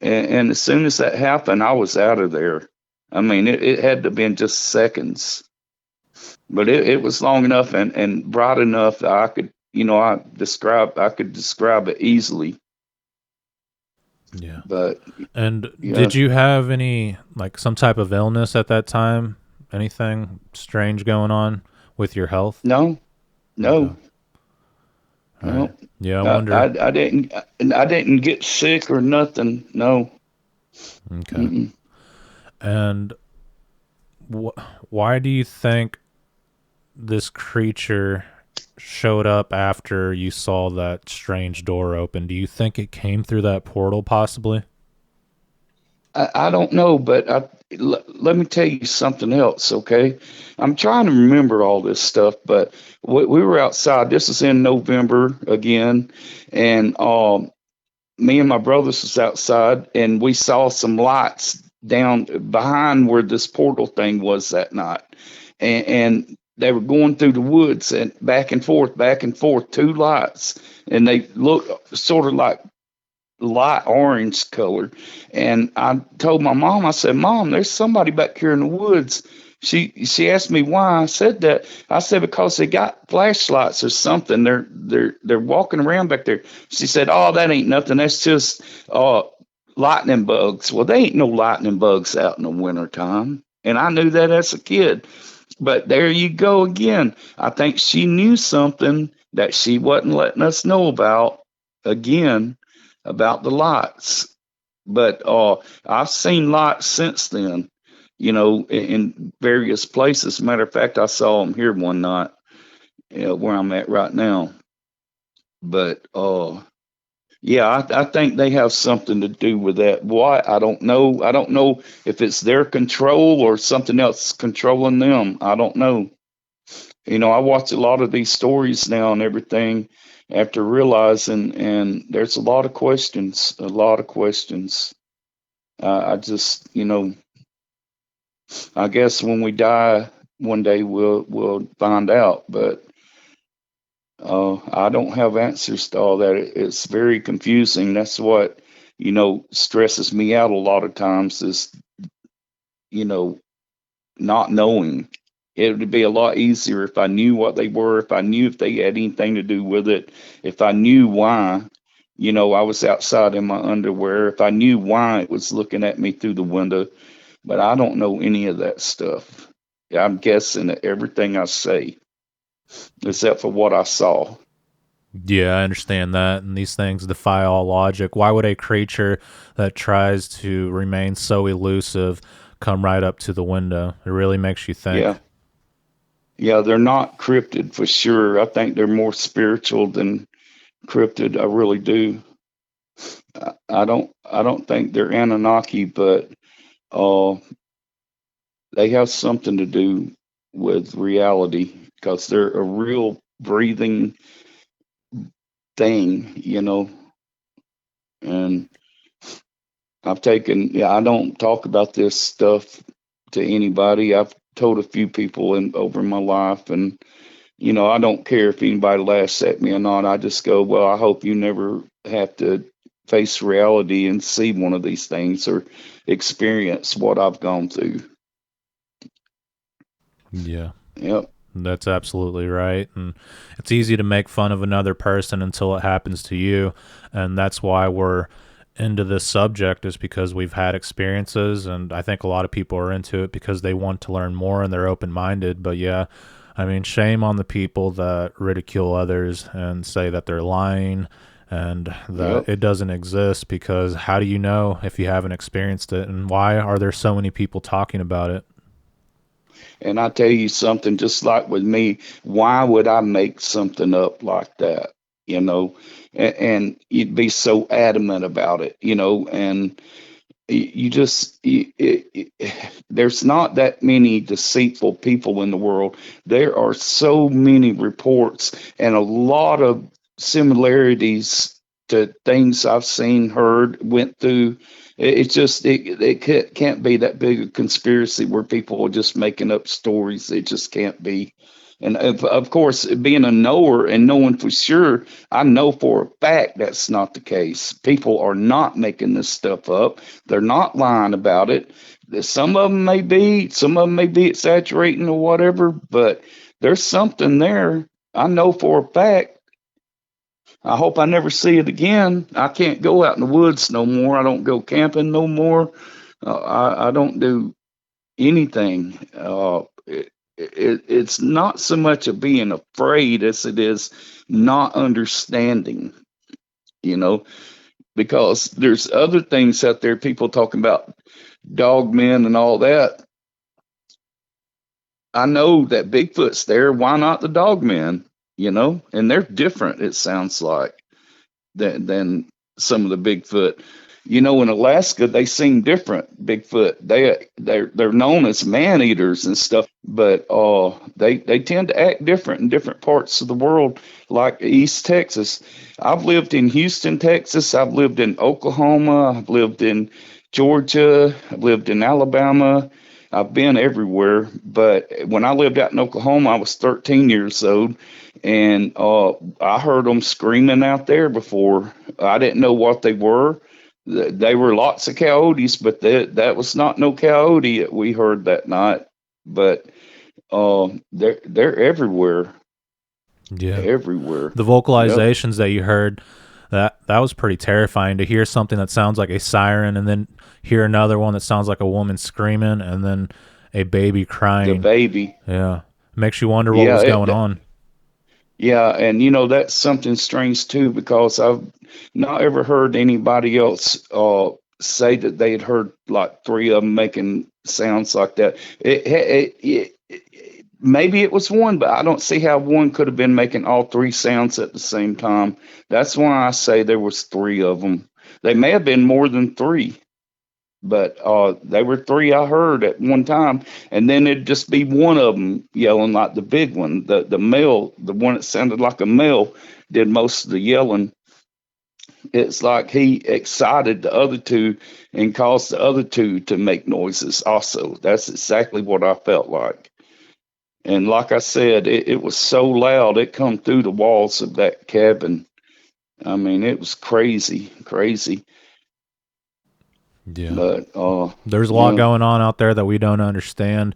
And as soon as that happened, I was out of there. I mean, it had to have been just seconds, but it was long enough and bright enough that I could, I could describe it easily. Yeah. But And yeah, did you have any, like, some type of illness at that time? Anything strange going on with your health? no, Okay. no, All right. no. Yeah, I I, wonder. I, I didn't, I didn't get sick or nothing. No. Okay. Mm-mm. And Why do you think this creature showed up after you saw that strange door open? Do you think it came through that portal possibly? I don't know, but let me tell you something else, okay? I'm trying to remember all this stuff, but we were outside. This is in November again, and me and my brothers was outside, and we saw some lights down behind where this portal thing was that night, and they were going through the woods and back and forth, two lights, and they looked sort of like light orange color. And I told my mom, I said, Mom, there's somebody back here in the woods. She asked me why I said that. I said because they got flashlights or something. They're walking around back there. She said, "Oh, that ain't nothing. That's just lightning bugs." Well, they ain't no lightning bugs out in the wintertime. And I knew that as a kid. But there you go again. I think she knew something that she wasn't letting us know about again about the lights. But I've seen lights since then, in various places. Matter of fact, I saw them here one night, where I'm at right now. But yeah, I think they have something to do with that. Why? I don't know. I don't know if it's their control or something else controlling them. I don't know. I watch a lot of these stories now and everything after realizing, and there's a lot of questions, a lot of questions. I just, I guess when we die one day, we'll find out. But I don't have answers to all that. It's very confusing. That's what, stresses me out a lot of times is, you know, not knowing. It would be a lot easier if I knew what they were, if I knew if they had anything to do with it, if I knew why, I was outside in my underwear, if I knew why it was looking at me through the window. But I don't know any of that stuff. I'm guessing at everything I say, except for what I saw. Yeah, I understand that. And these things defy all logic. Why would a creature that tries to remain so elusive come right up to the window? It really makes you think. Yeah. Yeah, they're not cryptid for sure. I think they're more spiritual than cryptid. I really do. I don't think they're Anunnaki, but uh they have something to do with reality because they're a real breathing thing, and yeah, I don't talk about this stuff to anybody. I've told a few people over my life, and I don't care if anybody laughs at me or not. I just go, well, I hope you never have to face reality and see one of these things or experience what I've gone through. Yeah. Yep. That's absolutely right. And it's easy to make fun of another person until it happens to you. And that's why we're into this subject, is because we've had experiences. And I think a lot of people are into it because they want to learn more and they're open minded. But yeah, I mean, shame on the people that ridicule others and say that they're lying and that Yep. it doesn't exist, because how do you know if you haven't experienced it? And why are there so many people talking about it? And I tell you something, just like with me, why would I make something up like that? And you'd be so adamant about it, and you just, there's not that many deceitful people in the world. There are so many reports and a lot of similarities to things I've seen, heard, went through. It can't be that big a conspiracy where people are just making up stories. It just can't be. And of course, being a knower and knowing for sure, I know for a fact that's not the case. People are not making this stuff up. They're not lying about it. Some of them may be exaggerating or whatever, but there's something there. I know for a fact. I hope I never see it again. I can't go out in the woods no more. I don't go camping no more. I don't do anything. It's not so much of being afraid as it is not understanding, you know, because there's other things out there, people talking about dog men and all that. I know that Bigfoot's there. Why not the dog men? You know, and they're different. It sounds like than some of the Bigfoot. You know, in Alaska, they seem different. Bigfoot, they're known as man eaters and stuff, but they tend to act different in different parts of the world, like East Texas. I've lived in Houston, Texas. I've lived in Oklahoma. I've lived in Georgia. I've lived in Alabama. I've been everywhere. But when I lived out in Oklahoma, I was 13 years old, and I heard them screaming out there before. I didn't know what they were. They were lots of coyotes, but that was not no coyote that we heard that night. But they're everywhere. Yeah. Everywhere. The vocalizations that you heard, that was pretty terrifying to hear something that sounds like a siren and then hear another one that sounds like a woman screaming and then a baby crying. The baby. Yeah. Makes you wonder what was going on. Yeah, and you know that's something strange too, because I've not ever heard anybody else say that they had heard like three of them making sounds like that. Maybe it was one, but I don't see how one could have been making all three sounds at the same time. That's why I say there was three of them. They may have been more than three, but they were three I heard at one time, and then it'd just be one of them yelling like the big one. The male, the one that sounded like a male, did most of the yelling. It's like he excited the other two and caused the other two to make noises also. That's exactly what I felt like. And like I said, it was so loud, it come through the walls of that cabin. I mean, it was crazy, crazy. Yeah. But there's a lot going on out there that we don't understand.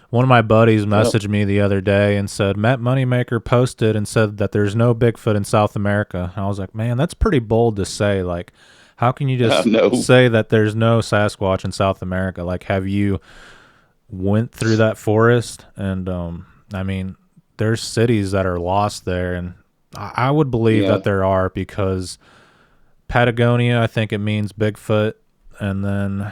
One of my buddies messaged me the other day and said, Matt Moneymaker posted and said that there's no Bigfoot in South America. And I was like, man, that's pretty bold to say. Like, how can you just say that there's no Sasquatch in South America? Like, have you went through that forest? And, I mean, there's cities that are lost there. And I would believe that there are, because Patagonia, I think it means Bigfoot. And then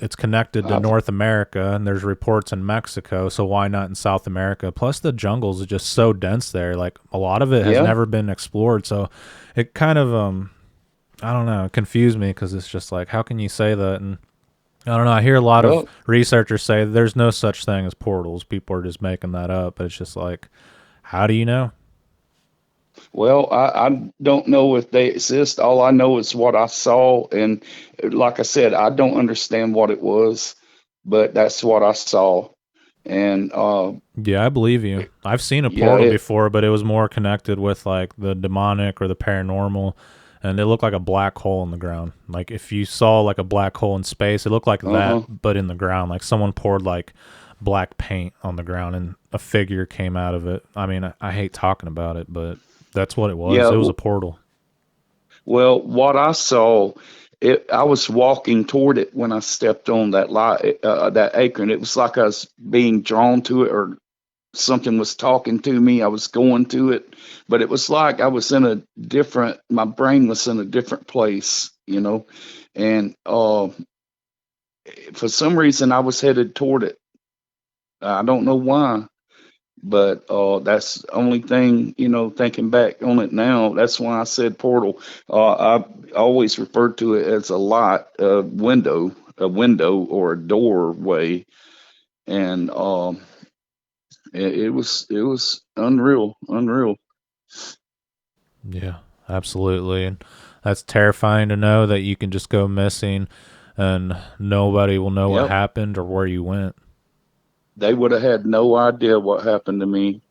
it's connected to North America, and there's reports in Mexico, so why not in South America? Plus the jungles are just so dense there. Like, a lot of it has never been explored, so it kind of I don't know, confused me, because it's just like, how can you say that? And I don't know, I hear a lot of researchers say there's no such thing as portals. People are just making that up, but it's just like, how do you know? Well, I don't know if they exist. All I know is what I saw. And like I said, I don't understand what it was, but that's what I saw. And yeah, I believe you. I've seen a portal before, but it was more connected with like the demonic or the paranormal. And it looked like a black hole in the ground. Like, if you saw like a black hole in space, it looked like that, but in the ground. Like, someone poured like black paint on the ground and a figure came out of it. I mean, I hate talking about it, but that's what it was. Yeah, it was a portal. Well, what I saw, I was walking toward it when I stepped on that that acorn. It was like I was being drawn to it, or something was talking to me. I was going to it, but it was like I was in my brain was in a different place, you know, and for some reason I was headed toward it. I don't know why. But that's the only thing, you know, thinking back on it now, that's why I said portal. I always referred to it as a light, a window or a doorway. And it was unreal. Yeah, absolutely. And that's terrifying to know that you can just go missing and nobody will know what happened or where you went. They would have had no idea what happened to me.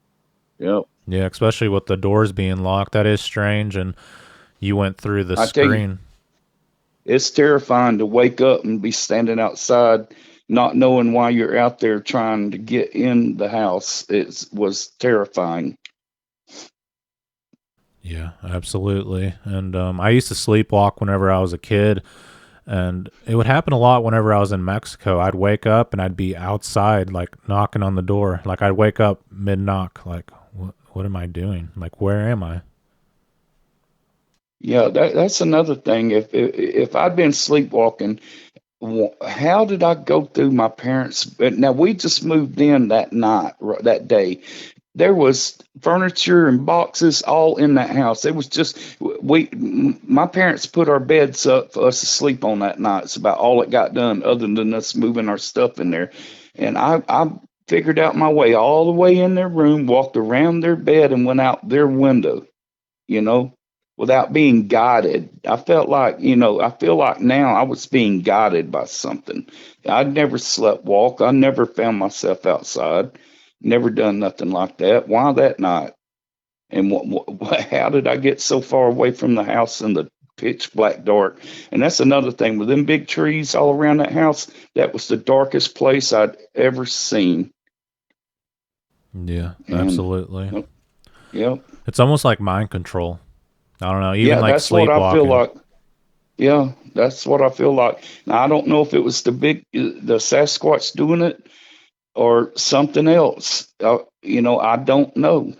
Yep. Yeah, especially with the doors being locked. That is strange. And you went through the screen. It's terrifying to wake up and be standing outside, not knowing why you're out there trying to get in the house. It was terrifying. Yeah, absolutely. And I used to sleepwalk whenever I was a kid. And it would happen a lot whenever I was in Mexico. I'd wake up and I'd be outside, like, knocking on the door. Like, I'd wake up mid-knock, like, what am I doing? Like, where am I? Yeah, that's another thing. If I'd been sleepwalking, how did I go through my parents? Now we just moved in that night, that day. There was furniture and boxes all in that house. It was just my parents put our beds up for us to sleep on that night. It's about all it got done, other than us moving our stuff in there. And I figured out my way all the way in their room, walked around their bed, and went out their window. You know, without being guided. I felt like, I feel like now I was being guided by something. I'd never slept walk. I never found myself outside. Never done nothing like that. Why that night? And how did I get so far away from the house in the pitch black dark? And that's another thing. With them big trees all around that house, that was the darkest place I'd ever seen. Yeah, absolutely. Yep. It's almost like mind control. I don't know. Even like that's what I feel sleepwalking. like. Yeah, that's what I feel like. Now, I don't know if it was the Sasquatch doing it or something else. I don't know.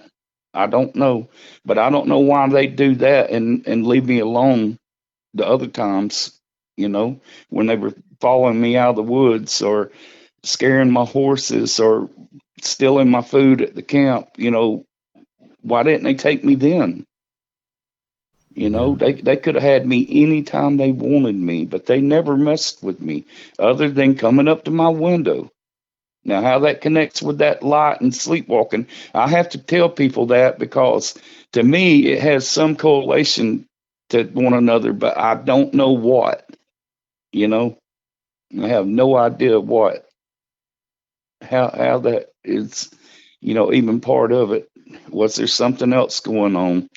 I don't know. But I don't know why they do that and leave me alone the other times, when they were following me out of the woods or scaring my horses or stealing my food at the camp. Why didn't they take me then? They could have had me anytime they wanted me, but they never messed with me other than coming up to my window. Now, how that connects with that light and sleepwalking, I have to tell people that because to me, it has some correlation to one another, but I don't know what, I have no idea what, how that is, even part of it. Was there something else going on?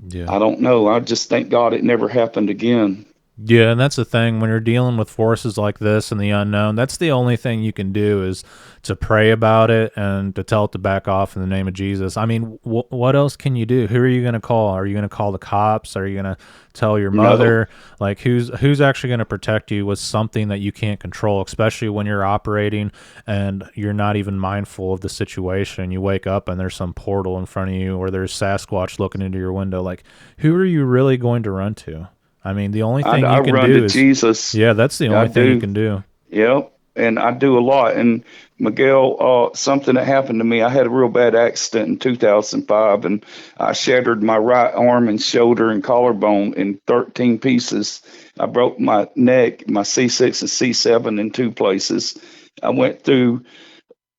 Yeah. I don't know. I just thank God it never happened again. Yeah, and that's the thing. When you're dealing with forces like this and the unknown, that's the only thing you can do is to pray about it and to tell it to back off in the name of Jesus. I mean, what else can you do? Who are you going to call? Are you going to call the cops? Are you going to tell your mother? No. Like, who's actually going to protect you with something that you can't control, especially when you're operating and you're not even mindful of the situation. You wake up and there's some portal in front of you or there's Sasquatch looking into your window. Like, who are you really going to run to? I mean, the only thing you can do is Jesus. Yeah, that's the only thing you can do. Yep, and I do a lot. And Miguel, something that happened to me, I had a real bad accident in 2005, and I shattered my right arm and shoulder and collarbone in 13 pieces. I broke my neck, my C6 and C7 in 2 places. I went through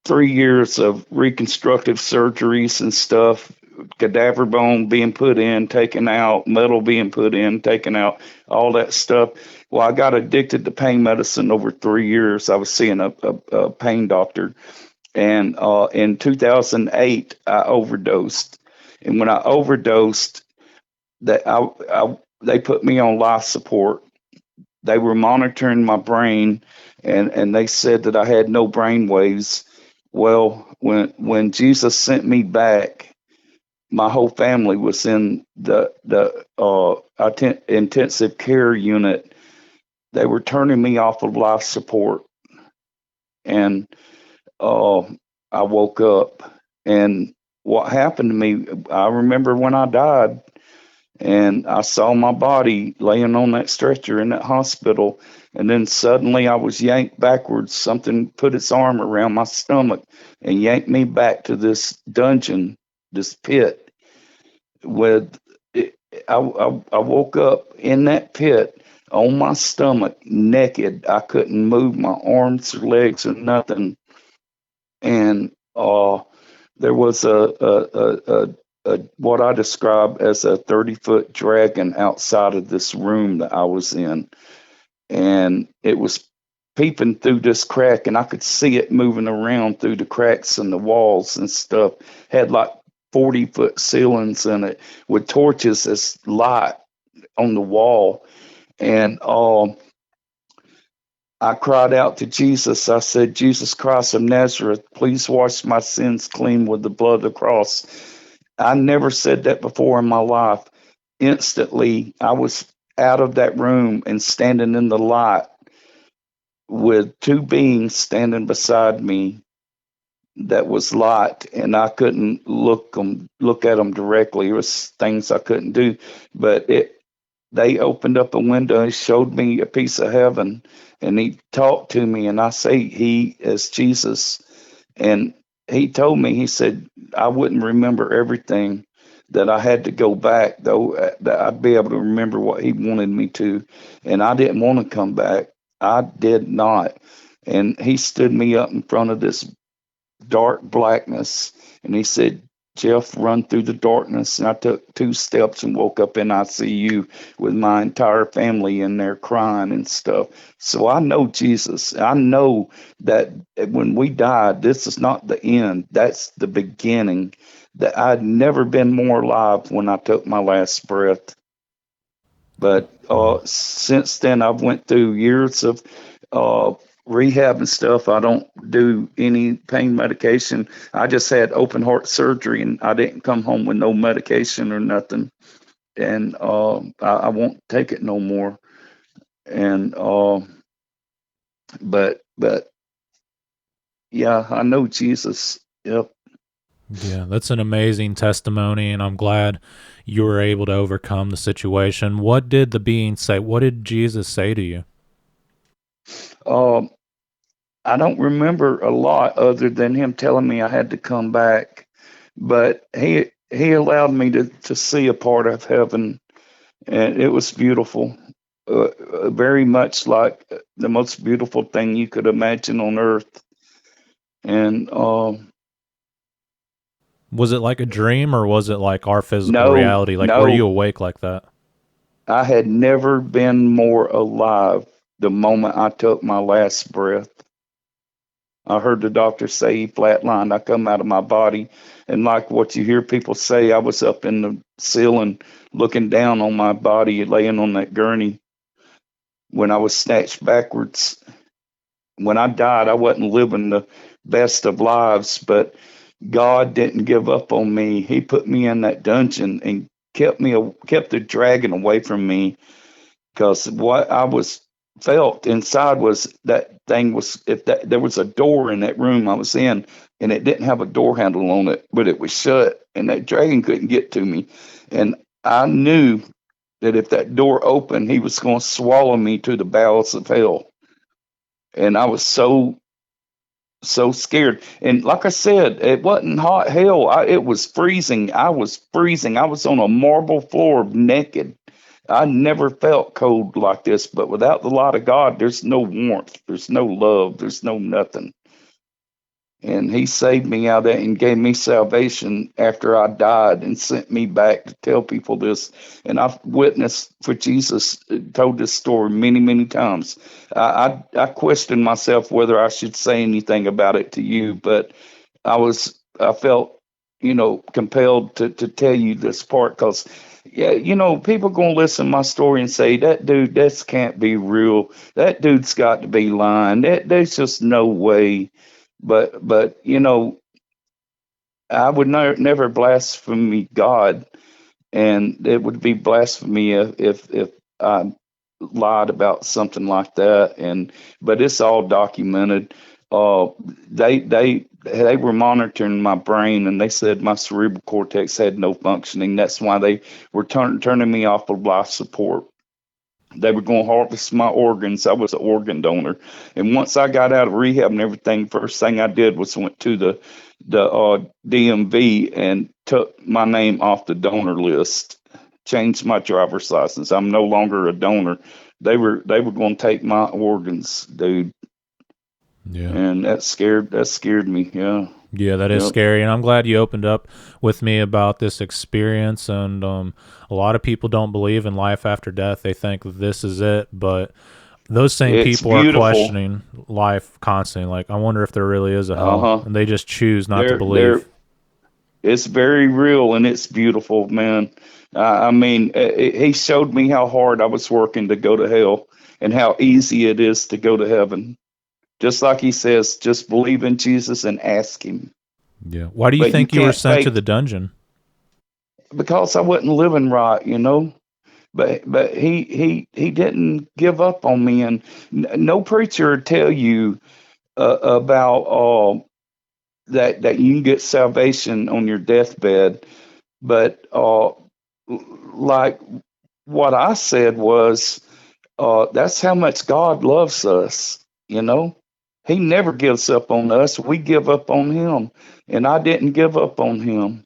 3 years of reconstructive surgeries and stuff. Cadaver bone being put in, taken out, metal being put in, taken out, all that stuff. Well, I got addicted to pain medicine over 3 years. I was seeing a pain doctor. And in 2008, I overdosed. And when I overdosed, they put me on life support. They were monitoring my brain, and they said that I had no brain waves. Well, when Jesus sent me back, my whole family was in the intensive care unit. They were turning me off of life support, and I woke up. And what happened to me, I remember when I died, and I saw my body laying on that stretcher in that hospital, and then suddenly I was yanked backwards. Something put its arm around my stomach and yanked me back to this dungeon, this pit. I woke up in that pit on my stomach, naked. I couldn't move my arms or legs or nothing. And there was a what I describe as a 30-foot dragon outside of this room that I was in, and it was peeping through this crack, and I could see it moving around through the cracks in the walls and stuff. Had like 40-foot ceilings in it with torches as light on the wall. And I cried out to Jesus. I said, Jesus Christ of Nazareth, please wash my sins clean with the blood of the cross. I never said that before in my life. Instantly, I was out of that room and standing in the light with 2 beings standing beside me that was light, and I couldn't look at them directly. It was things I couldn't do, but they opened up a window and showed me a piece of heaven, and he talked to me, and I say he is Jesus. And he told me, he said, I wouldn't remember everything, that I had to go back, though, that I'd be able to remember what he wanted me to. And I didn't want to come back. I did not. And he stood me up in front of this dark blackness, and he said, Jeff, run through the darkness. And I took 2 steps and woke up in ICU with my entire family in there crying and stuff. So I know Jesus. I know that when we died, this is not the end. That's the beginning. That I'd never been more alive when I took my last breath. But since then, I've went through years of rehab and stuff. I don't do any pain medication. I just had open heart surgery, and I didn't come home with no medication or nothing. And I won't take it no more. And but yeah, I know Jesus. Yep. Yeah, that's an amazing testimony, and I'm glad you were able to overcome the situation. What did the being say? What did Jesus say to you? I don't remember a lot other than him telling me I had to come back, but he allowed me to see a part of heaven, and it was beautiful, very much like the most beautiful thing you could imagine on earth. And Was it like a dream, or was it like our physical no, reality? Like, were you no, awake like that? I had never been more alive the moment I took my last breath. I heard the doctor say he flatlined. I come out of my body, and like what you hear people say, I was up in the ceiling looking down on my body, laying on that gurney when I was snatched backwards. When I died, I wasn't living the best of lives, but God didn't give up on me. He put me in that dungeon and kept the dragon away from me, because what I was felt inside was that thing was, if that there was a door in that room I was in, and it didn't have a door handle on it, but it was shut, and that dragon couldn't get to me. And I knew that if that door opened, he was going to swallow me to the bowels of hell. And I was so scared. And like I said, it wasn't hot hell. It was freezing. I was freezing. I was on a marble floor naked. I never felt cold like this, but without the light of God, there's no warmth, there's no love, there's no nothing. And he saved me out of that and gave me salvation after I died, and sent me back to tell people this. And I've witnessed for Jesus, told this story many, many times. I questioned myself whether I should say anything about it to you, but I felt, compelled to tell you this part, because yeah, people gonna listen to my story and say, that dude, this can't be real. That dude's got to be lying. There's just no way. But I would never blaspheme God, and it would be blasphemy if I lied about something like that. But it's all documented. They were monitoring my brain, and they said my cerebral cortex had no functioning. That's why they were turning me off of life support. They were going to harvest my organs. I was an organ donor. And once I got out of rehab and everything, first thing I did was went to the DMV and took my name off the donor list, changed my driver's license. I'm no longer a donor. They were going to take my organs, dude. Yeah. And that scared me. Yeah. Yeah, that is scary, and I'm glad you opened up with me about this experience. And a lot of people don't believe in life after death. They think this is it, but those same people are questioning life constantly. Like, I wonder if there really is a hell, and they just choose not to believe. It's very real, and it's beautiful, man. I mean, he showed me how hard I was working to go to hell, and how easy it is to go to heaven. Just like he says, just believe in Jesus and ask him. Yeah. Why do you think you were sent to the dungeon? Because I wasn't living right, But he didn't give up on me, and no preacher would tell you about that you can get salvation on your deathbed. But like what I said was, that's how much God loves us. You know, He never gives up on us. We give up on Him, and I didn't give up on Him.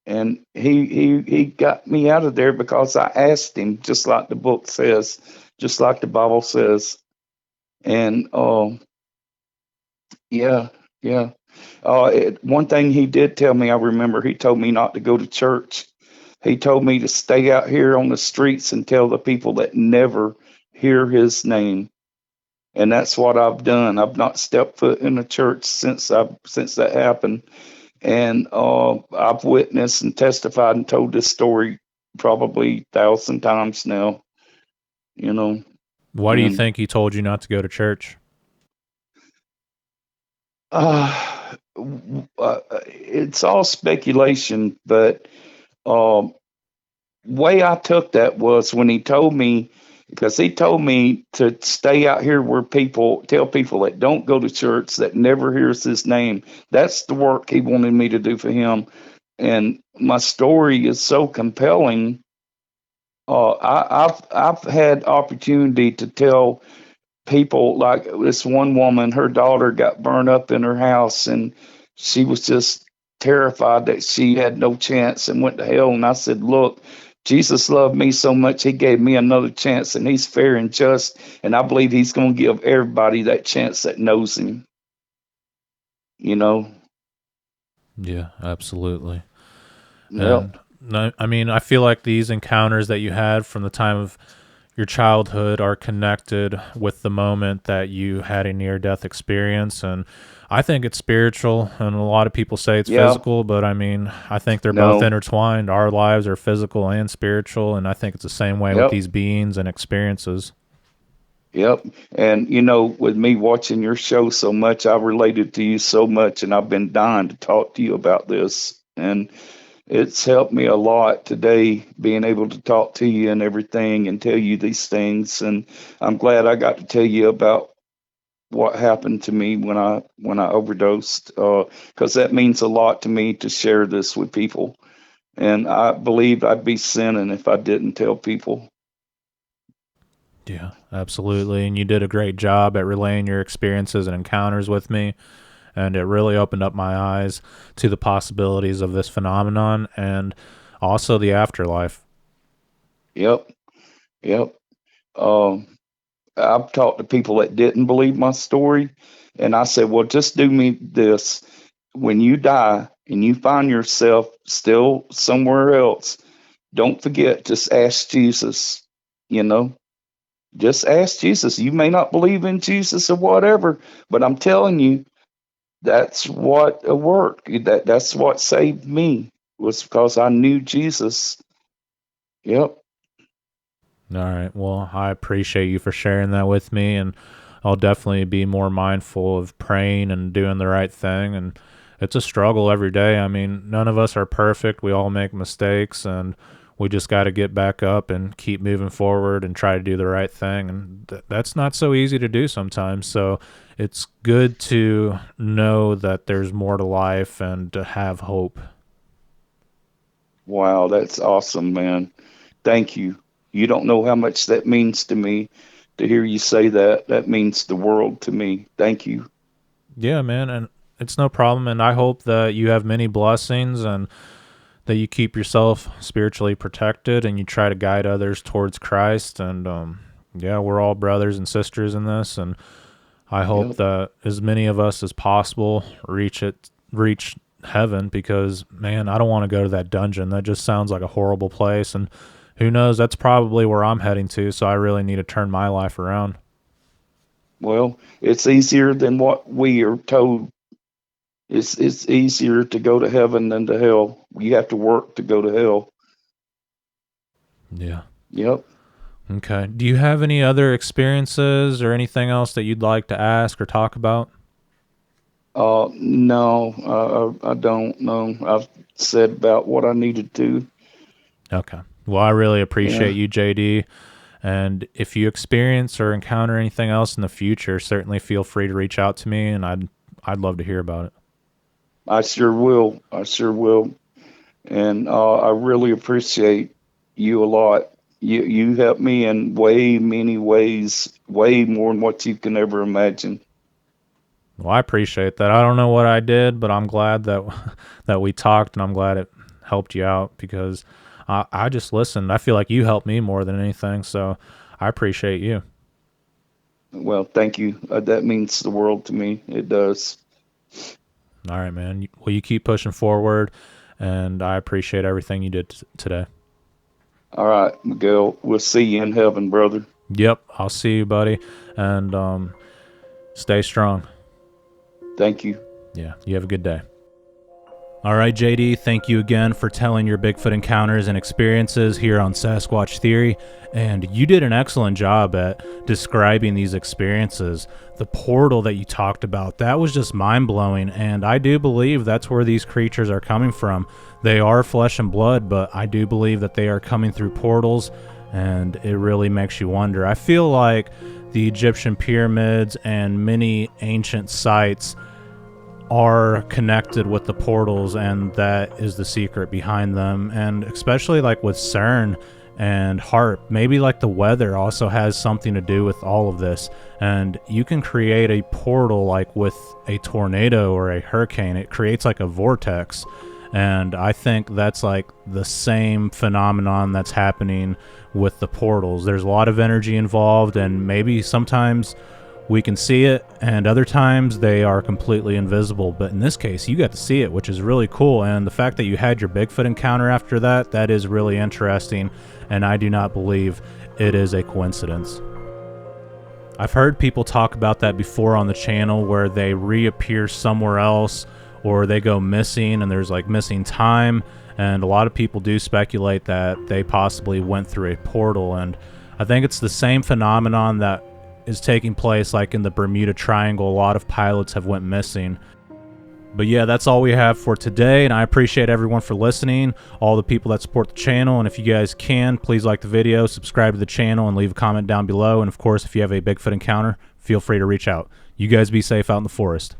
And he got me out of there because I asked Him, just like the book says, just like the Bible says. And yeah, yeah. One thing He did tell me, I remember, He told me not to go to church. He told me to stay out here on the streets and tell the people that never hear His name. And that's what I've done. I've not stepped foot in a church since that happened. And I've witnessed and testified and told this story probably 1,000 times now. You know. Why do you And think he told you not to go to church? It's all speculation, but way I took that was when he told me, because he told me to stay out here where tell people that don't go to church, that never hears His name. That's the work He wanted me to do for Him. And my story is so compelling. I've had opportunity to tell people, like this one woman, her daughter got burned up in her house, and she was just terrified that she had no chance and went to hell. And I said, look, Jesus loved me so much, He gave me another chance, and He's fair and just, and I believe He's going to give everybody that chance that knows Him. You know? Yeah, absolutely. Yep. And I mean, I feel like these encounters that you had from the time of your childhood are connected with the moment that you had a near-death experience, and I think it's spiritual, and a lot of people say it's physical, but I mean, I think they're both intertwined. Our lives are physical and spiritual, and I think it's the same way with these beings and experiences. Yep. And, you know, with me watching your show so much, I related to you so much, and I've been dying to talk to you about this. And it's helped me a lot today being able to talk to you and everything and tell you these things. And I'm glad I got to tell you about what happened to me when I overdosed, because that means a lot to me to share this with people. And I believe I'd be sinning if I didn't tell people. Yeah, absolutely. And you did a great job at relaying your experiences and encounters with me. And it really opened up my eyes to the possibilities of this phenomenon and also the afterlife. Yep. Yep. I've talked to people that didn't believe my story. And I said, well, just do me this. When you die and you find yourself still somewhere else, don't forget, just ask Jesus, you know. Just ask Jesus. You may not believe in Jesus or whatever, but I'm telling you, that's what worked. That's what saved me, was because I knew Jesus. Yep. All right. Well, I appreciate you for sharing that with me, and I'll definitely be more mindful of praying and doing the right thing. And it's a struggle every day. I mean, none of us are perfect. We all make mistakes, and we just got to get back up and keep moving forward and try to do the right thing. And that's not so easy to do sometimes. So it's good to know that there's more to life and to have hope. Wow, that's awesome, man. Thank you. You don't know how much that means to me to hear you say that. That means the world to me. Thank you. Yeah, man. And it's no problem. And I hope that you have many blessings and that you keep yourself spiritually protected and you try to guide others towards Christ. And yeah, we're all brothers and sisters in this. And I hope that as many of us as possible reach heaven, because, man, I don't want to go to that dungeon. That just sounds like a horrible place. And who knows, that's probably where I'm heading to. So I really need to turn my life around. Well, it's easier than what we are told. It's easier to go to heaven than to hell. You have to work to go to hell. Yeah. Yep. Okay. Do you have any other experiences or anything else that you'd like to ask or talk about? No, I don't know. I've said about what I needed to. Okay. Well, I really Yeah. appreciate you, JD. And if you experience or encounter anything else in the future, certainly feel free to reach out to me, and I'd love to hear about it. I sure will. I sure will. And I really appreciate you a lot. You helped me in way many ways, way more than what you can ever imagine. Well, I appreciate that. I don't know what I did, but I'm glad that that we talked, and I'm glad it helped you out because I just listened. I feel like you helped me more than anything, so I appreciate you. Well, thank you. That means the world to me. It does. All right, man. Well, you keep pushing forward, and I appreciate everything you did today. All right, Miguel. We'll see you in heaven, brother. Yep, I'll see you, buddy, and stay strong. Thank you. Yeah, you have a good day. All right, JD, thank you again for telling your Bigfoot encounters and experiences here on Sasquatch Theory. And you did an excellent job at describing these experiences. The portal that you talked about, that was just mind-blowing. And I do believe that's where these creatures are coming from. They are flesh and blood, but I do believe that they are coming through portals. And it really makes you wonder. I feel like the Egyptian pyramids and many ancient sites are connected with the portals, and that is the secret behind them. And especially like with CERN and HARP, maybe like the weather also has something to do with all of this. And you can create a portal like with a tornado or a hurricane. It creates like a vortex, and I think that's like the same phenomenon that's happening with the portals. There's a lot of energy involved, and maybe sometimes we can see it, and other times they are completely invisible. But in this case, you got to see it, which is really cool. And the fact that you had your Bigfoot encounter after that, that is really interesting. And I do not believe it is a coincidence. I've heard people talk about that before on the channel, where they reappear somewhere else or they go missing and there's like missing time. And a lot of people do speculate that they possibly went through a portal. And I think it's the same phenomenon that is taking place like in the Bermuda Triangle. A lot of pilots have went missing. But yeah, that's all we have for today, and I appreciate everyone for listening, all the people that support the channel. And if you guys can, please like the video, subscribe to the channel, and leave a comment down below. And of course, if you have a Bigfoot encounter, feel free to reach out. You guys be safe out in the forest.